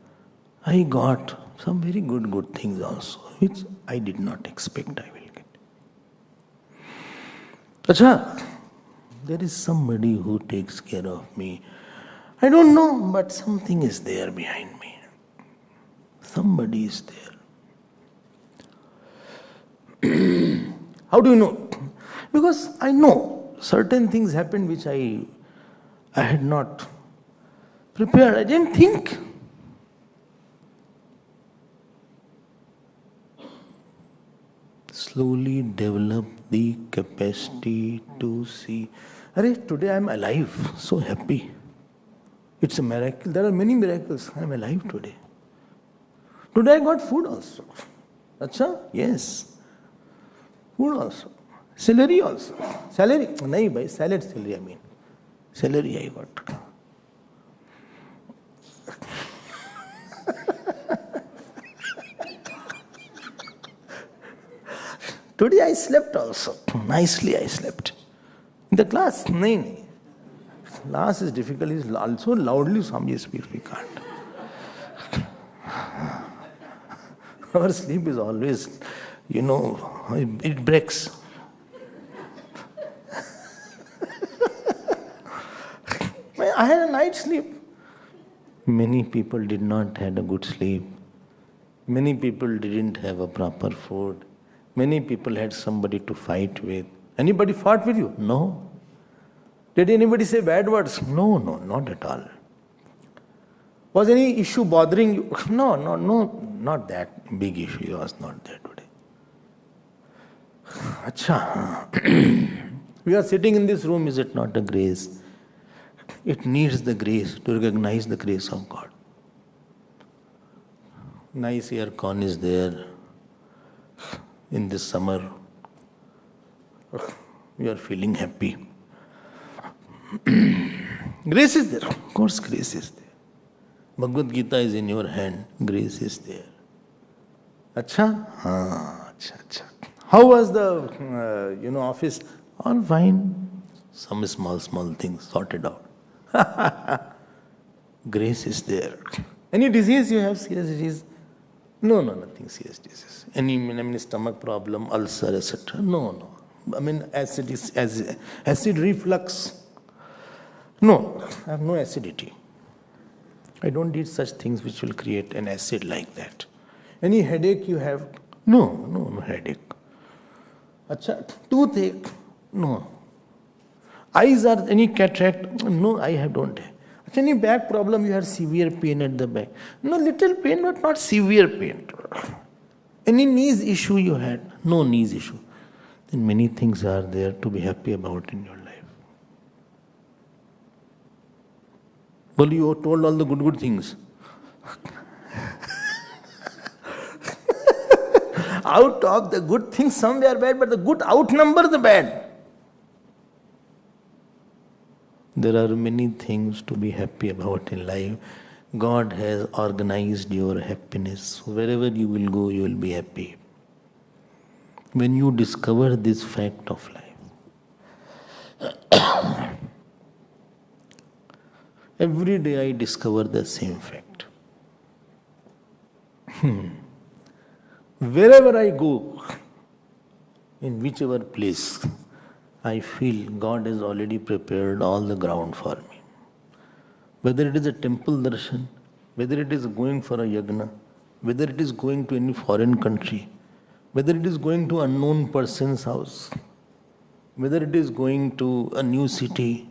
I got some very good things also, which I did not expect I will get. Acha, there is somebody who takes care of me. I don't know, but something is there behind me. Somebody is there. How do you know? Because I know certain things happened which I had not prepared. I didn't think. Slowly develop the capacity to see. Today I am alive, so happy. It's a miracle. There are many miracles. I am alive today. Today I got food also. Acha? Yes. Food also. Salary also. Salary? Nahi bhai, salary I mean. Salary I got. Today I slept also. Nicely I slept. In the class? Nahi. Class is difficult. It's also loudly Swami speaks. We can't. Our sleep is always, it breaks. I had a night's sleep. Many people did not have a good sleep. Many people didn't have a proper food. Many people had somebody to fight with. Anybody fought with you? No. Did anybody say bad words? No, not at all. Was any issue bothering you? No, not that big issue. It was not there today. Acha. We are sitting in this room, is it not a grace? It needs the grace to recognize the grace of God. Nice air con is there in this summer. We are feeling happy. Grace is there. Of course, grace is there. Bhagavad Gita is in your hand. Grace is there. Acha? Acha. How was the, office? All fine. Some small things sorted out. Grace is there. Any disease you have? Serious disease? No, nothing serious disease. Any stomach problem, ulcer, etc. No. Acid reflux. No, I have no acidity. I don't eat such things which will create an acid like that. Any headache you have? No headache. Acha, toothache? No. Eyes are any cataract? No, I don't have. Any back problem, you have severe pain at the back? No, little pain, but not severe pain. Any knees issue you had? No knees issue. Then many things are there to be happy about in your life. Well, you told all the good things. Out of the good things, some were bad, but the good outnumber the bad. There are many things to be happy about in life. God has organized your happiness. So wherever you will go, you will be happy. When you discover this fact of life, every day I discover the same fact. Wherever I go, in whichever place, I feel God has already prepared all the ground for me. Whether it is a temple darshan, whether it is going for a yagna, whether it is going to any foreign country, whether it is going to unknown person's house, whether it is going to a new city,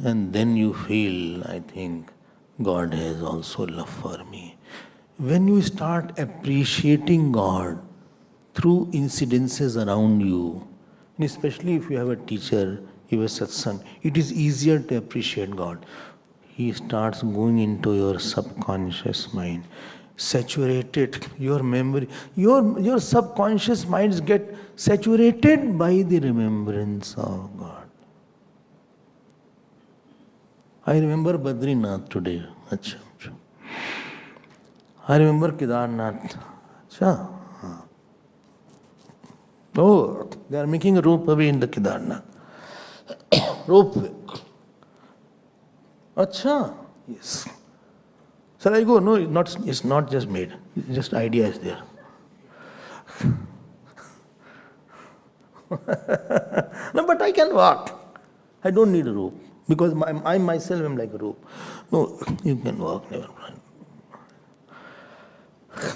and then you feel, I think, God has also love for me. When you start appreciating God through incidences around you, and especially if you have a teacher, you have a satsang, it is easier to appreciate God. He starts going into your subconscious mind, saturated your memory. Your subconscious minds get saturated by the remembrance of God. I remember Badrinath today. Achha. I remember Kedarnath. Achha. Oh, they are making a ropeway in the Kedarnath. Ropeway. Achha. Yes. Shall I go? No, it's not just made. Just idea is there. No, but I can walk. I don't need a rope. Because I myself am like a rope. No, you can walk, never mind.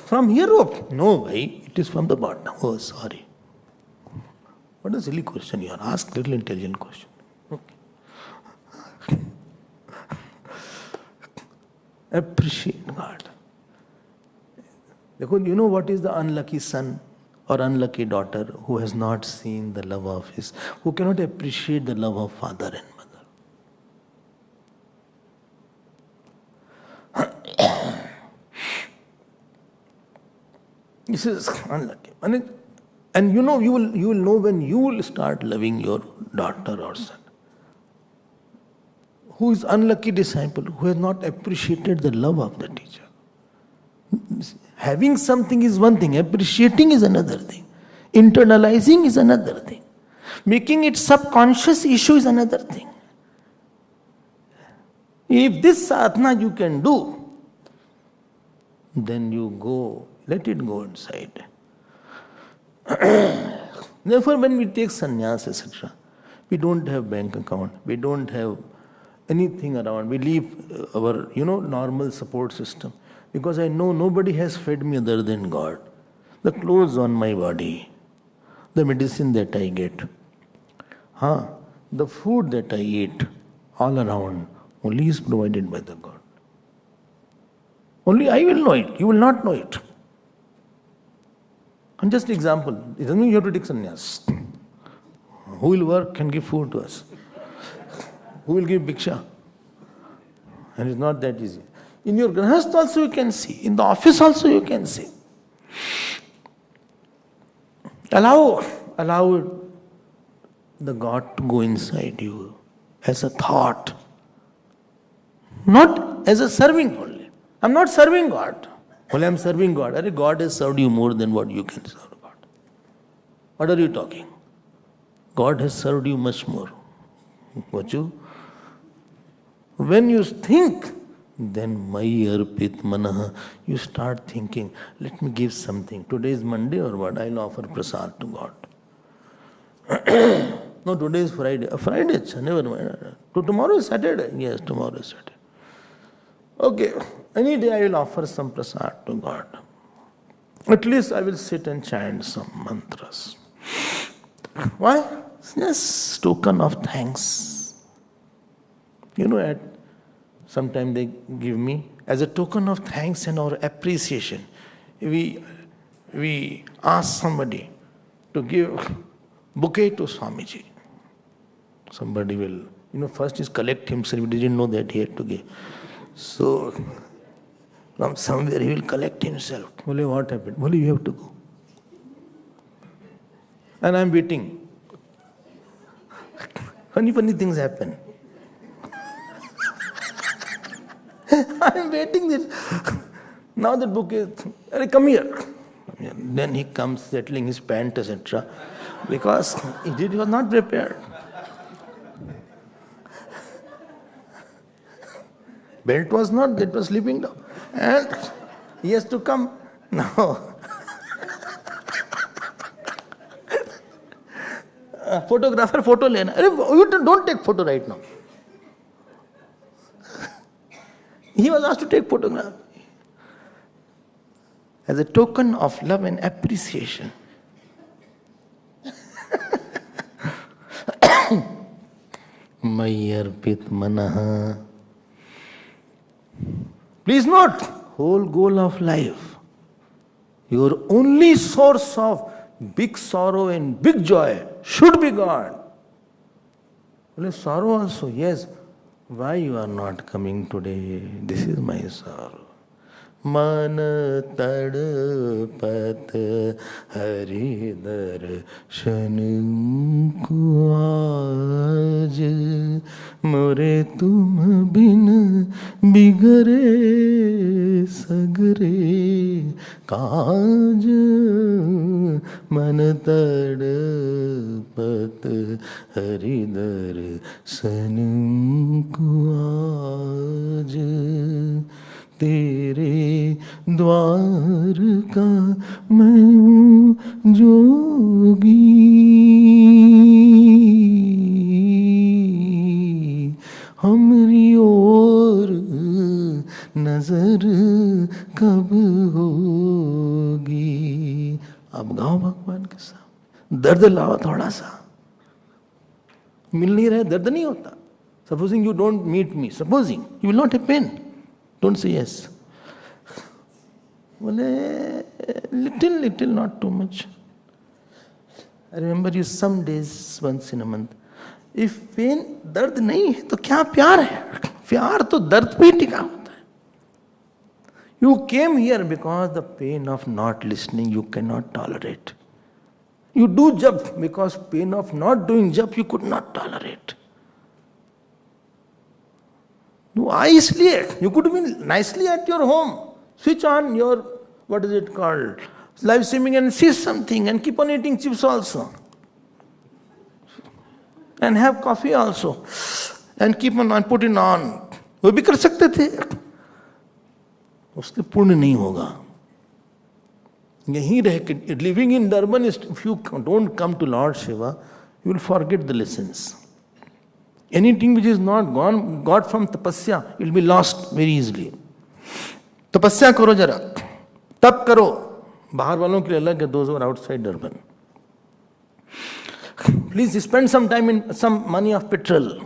From here rope? No, bhai, it is from the bottom. Oh, sorry. What a silly question you are. Ask little intelligent question. Okay. Appreciate God. You know what is the unlucky son or unlucky daughter who has not seen the love of who cannot appreciate the love of father and mother. This is unlucky. And you will know when you will start loving your daughter or son. Who is unlucky disciple, who has not appreciated the love of the teacher. Having something is one thing, appreciating is another thing. Internalizing is another thing. Making it subconscious issue is another thing. If this sadhana you can do, then you go, let it go inside. Therefore, when we take sannyas, etc., we don't have bank account, we don't have anything around. We leave our, normal support system. Because I know nobody has fed me other than God. The clothes on my body, the medicine that I get, the food that I eat, all around, only is provided by the God. Only I will know it. You will not know it. And just example, it doesn't mean you have to take sannyas. Who will work and give food to us? Who will give bhiksha? And it's not that easy. In your grahast also you can see. In the office also you can see. Allow the God to go inside you as a thought. Not as a serving only. I'm not serving God. Only I'm serving God. God has served you more than what you can serve God. What are you talking? God has served you much more. What you? When you think, then Mai Arpit Manaha, you start thinking, let me give something. Today is Monday or what? I'll offer prasad to God. No, today is Friday. Friday, never mind. Tomorrow is Saturday. Yes, tomorrow is Saturday. Okay, any day I will offer some prasad to God. At least I will sit and chant some mantras. Why? Just token of thanks. Sometimes they give me as a token of thanks and our appreciation. We ask somebody to give bouquet to Swamiji. Somebody will, first is collect himself. He didn't know that he had to give. So, from somewhere he will collect himself. Bole, what happened? Bole, you have to go. And I'm waiting. Funny things happen. I'm waiting this. Now the book is, come here. Then he comes settling his pant, etc. Because he was not prepared. Belt was not, that was slipping down. And he has to come. Now, photographer, photo lena. You don't take photo right now. He was asked to take photograph as a token of love and appreciation. Mayarpit manaha. Please note, whole goal of life, your only source of big sorrow and big joy should be God. Well, sorrow also, yes. Why you are not coming today? This is my sorrow. Man tadpat hari darshan ko aaj more tum bin bigare sagre kaaj. Man tadpat hari darshan ko aaj तेरे द्वार का मैं हूँ जोगी हमरी ओर नजर कब होगी. अब गाओ भगवान के साथ, दर्द लाओ थोड़ा सा. मिल नहीं रहे, दर्द नहीं होता. Supposing you don't meet me, supposing you will not have pain. Don't say yes. Little, not too much. I remember you some days, once in a month. If pain, दर्द नहीं है तो क्या प्यार है? प्यार तो दर्द पे ही टिका होता है. You came here because the pain of not listening you cannot tolerate. You do jap because pain of not doing jap you could not tolerate. You could be nicely at your home. Switch on your, what is it called, live streaming and see something and keep on eating chips also. And have coffee also. And keep on putting on. वो भी कर सकते थे. उसके पुण्य नहीं होगा. यहीं रह के, living in Durban, if you don't come to Lord Shiva, you will forget the lessons. Anything which is not got from tapasya, it will be lost very easily. तपस्या करो जरा, तप करो. बाहर वालों के लिए अलग है, those who are outside Durban. Please spend some time in some money of petrol.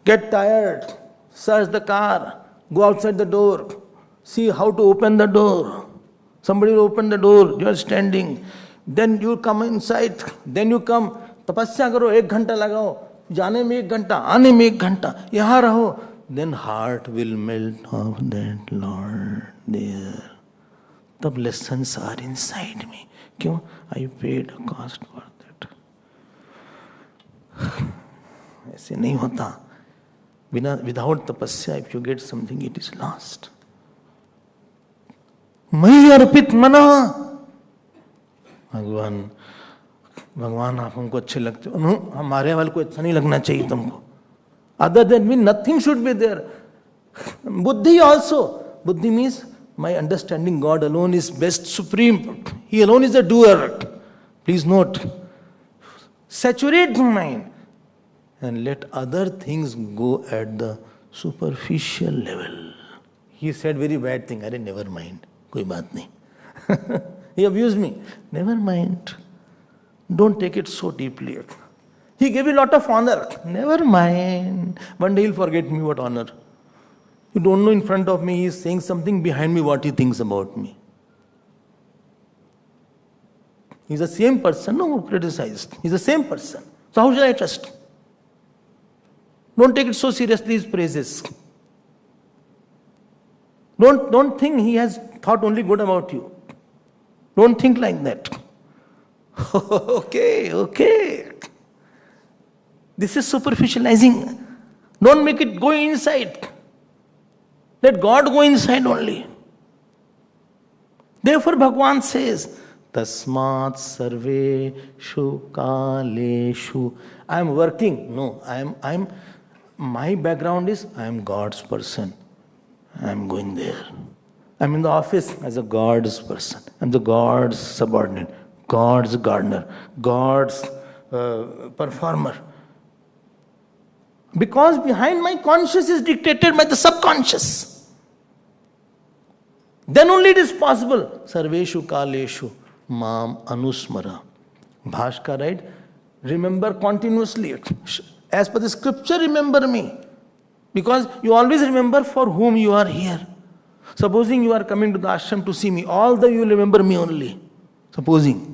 Get tired, search the car, go outside the door, see how to open the door. Somebody will open the door, you are standing. Then you come inside, then you come. तपस्या करो, 1 घंटा लगाओ. जाने में 1 घंटा, आने में 1 घंटा, यहाँ रहो. Then heart will melt of that Lord there. तब lessons are inside me. क्यों? I paid a cost for that. ऐसे नहीं होता. Without tapasya, if you get something, it is lost. मयि अर्पित मनः. भगवान आप हमको अच्छे लगते हो. हमारे वाले को अच्छा नहीं लगना चाहिए तुमको. Other than me, nothing should be there. Buddhi also. Buddhi means my understanding God alone is best, supreme. He alone is the doer. Please note. Saturate the mind and let other things go at the superficial level. He said very bad thing. Arey, never mind. Koi baat nahi. He abused me. Never mind. Don't take it so deeply. He gave you a lot of honor. Never mind. One day he'll forget me what honor. You don't know in front of me, he's saying something behind me what he thinks about me. He's the same person who criticized. He's the same person. So how should I trust? Don't take it so seriously, his praises. Don't think he has thought only good about you. Don't think like that. Okay. This is superficializing. Don't make it go inside. Let God go inside only. Therefore Bhagavan says, Tasmat sarveshu kaleshu. I am working. No, my background is I am God's person. I am going there. I am in the office as a God's person. I am the God's subordinate, God's gardener, God's performer. Because behind my conscious is dictated by the subconscious. Then only it is possible. Sarveshu kaleshu mam anusmara. Bhaskar, right? Remember continuously. As per the scripture, remember me. Because you always remember for whom you are here. Supposing you are coming to the ashram to see me, all the you will remember me only. Supposing.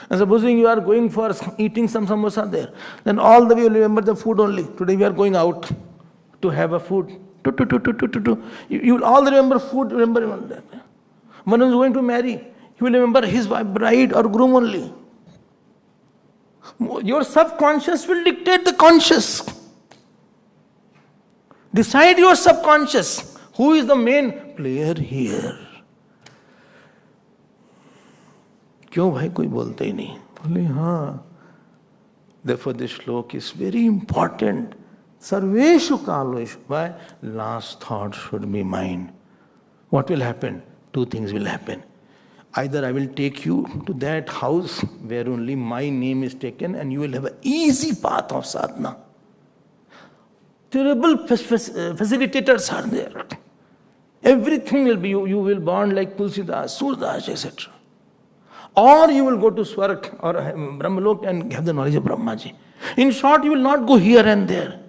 And supposing you are going for eating some samosa there, then all the way you will remember the food only. Today we are going out to have a food. You will all remember food, remember that. One is going to marry, he will remember his bride or groom only. Your subconscious will dictate the conscious. Decide your subconscious. Who is the main player here? क्यों भाई कोई बोलते ही नहीं? बोले हाँ. Therefore this shlok is very important. Sarveshu kaleshu. Why? Last thought should be mine. What will happen? Two things will happen. Either I will take you to that house where only my name is taken and you will have an easy path of sadhana. Terrible facilitators are there. Everything will be, you will born like Tulsidas, Surdas, etc. Or you will go to Swarg or Brahmalok and have the knowledge of Brahmaji. In short, you will not go here and there.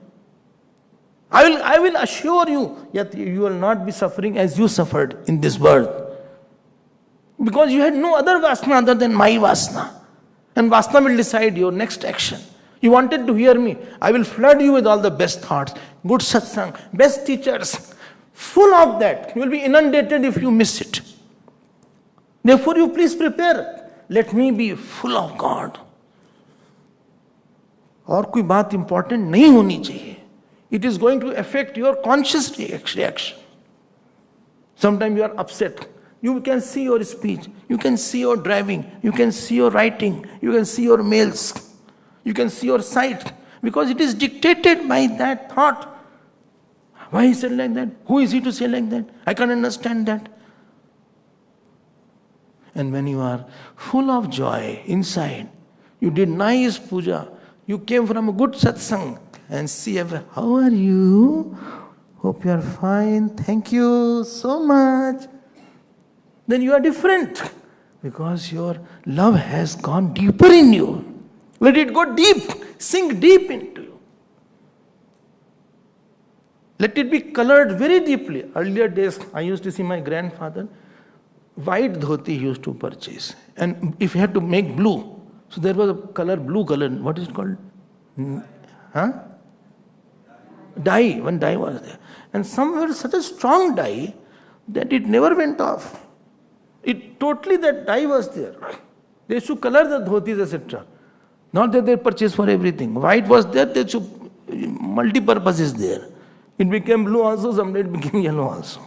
I will assure you that you will not be suffering as you suffered in this birth. Because you had no other vasana other than my vasana. And vasana will decide your next action. You wanted to hear me. I will flood you with all the best thoughts, good satsang, best teachers. Full of that. You will be inundated if you miss it. Therefore, you please prepare. Let me be full of God. और कोई बात important नहीं होनी चाहिए. It is going to affect your conscious reaction. Sometimes you are upset. You can see your speech. You can see your driving. You can see your writing. You can see your mails. You can see your sight. Because it is dictated by that thought. Why he said like that? Who is he to say like that? I can't understand that. And when you are full of joy inside, you did nice puja, you came from a good satsang, and see, how are you? Hope you are fine. Thank you so much. Then you are different. Because your love has gone deeper in you. Let it go deep. Sink deep into you. Let it be colored very deeply. Earlier days, I used to see my grandfather. White dhoti he used to purchase. And if he had to make blue, so there was a color, blue color, what is it called? Dye. One dye was there. And somewhere such a strong dye that it never went off. It totally, that dye was there. They should color the dhotis, etc. Not that they purchase for everything. White was there, they should, multi-purpose is there. It became blue also, someday it became yellow also.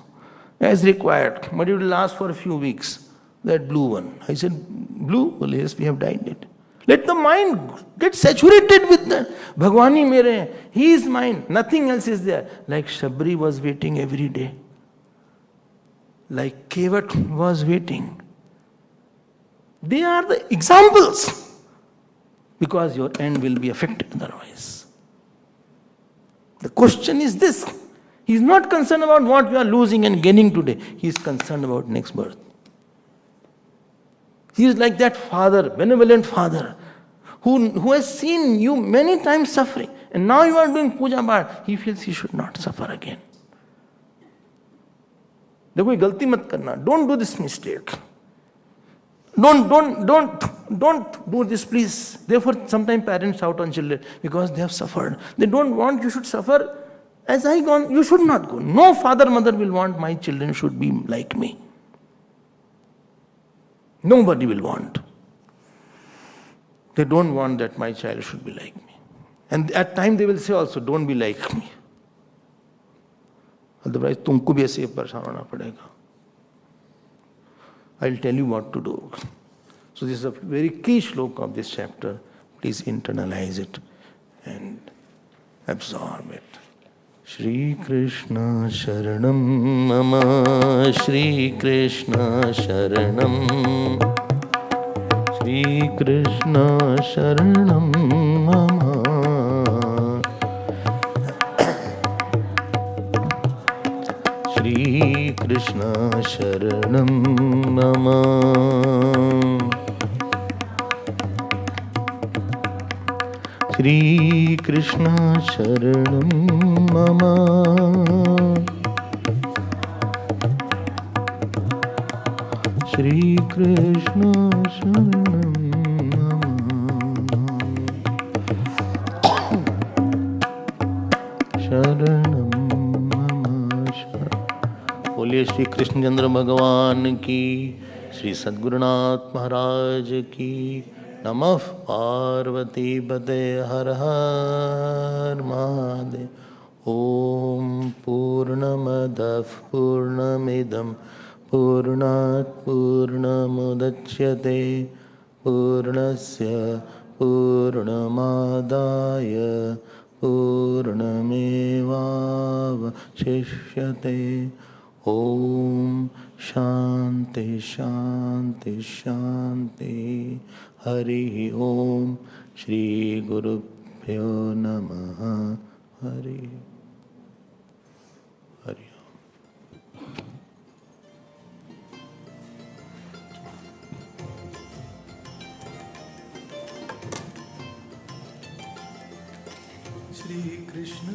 As required, but it will last for a few weeks. That blue one. I said, blue? Well, yes, we have dyed it. Let the mind get saturated with that. Bhagwani mere, he is mine. Nothing else is there. Like Shabri was waiting every day. Like Kevat was waiting. They are the examples. Because your end will be affected otherwise. The question is this. He is not concerned about what we are losing and gaining today. He is concerned about next birth. He is like that father, benevolent father, who has seen you many times suffering. And now you are doing puja bar. He feels he should not suffer again. Dekho, galti mat karna. Don't do this mistake. Don't do this, please. Therefore, sometimes parents shout on children because they have suffered. They don't want you should suffer. As I gone, you should not go. No father, mother will want my children should be like me. Nobody will want. They don't want that my child should be like me. And at times they will say also, don't be like me. Otherwise, तुमको भी ऐसे परेशान होना पड़ेगा. I'll tell you what to do. So this is a very key shlok of this chapter. Please internalize it and absorb it. Shri Krishna Sharanam Mama Shri Krishna Sharanam Shri Krishna Sharanam Mama. Shri Krishna Sharanam Mama. Shri Krishna Sharanam Mama. Shri Krishna Sharanam Mama. Sharanam Mama. बोलिए श्री कृष्णचंद्र भगवान की, श्री सद्गुरुनाथ महाराज की। नमः पार्वती पते हर हर महादेव। ओम पूर्णमदः पूर्णमिदं पूर्णात् पूर्णमुदच्यते पूर्णस्य पूर्णमादाय पूर्णमेवावशिष्यते। ओम शांति शांति शांति। हरि ओम। श्री गुरुभ्यो नमः। हरि हरि। श्री कृष्ण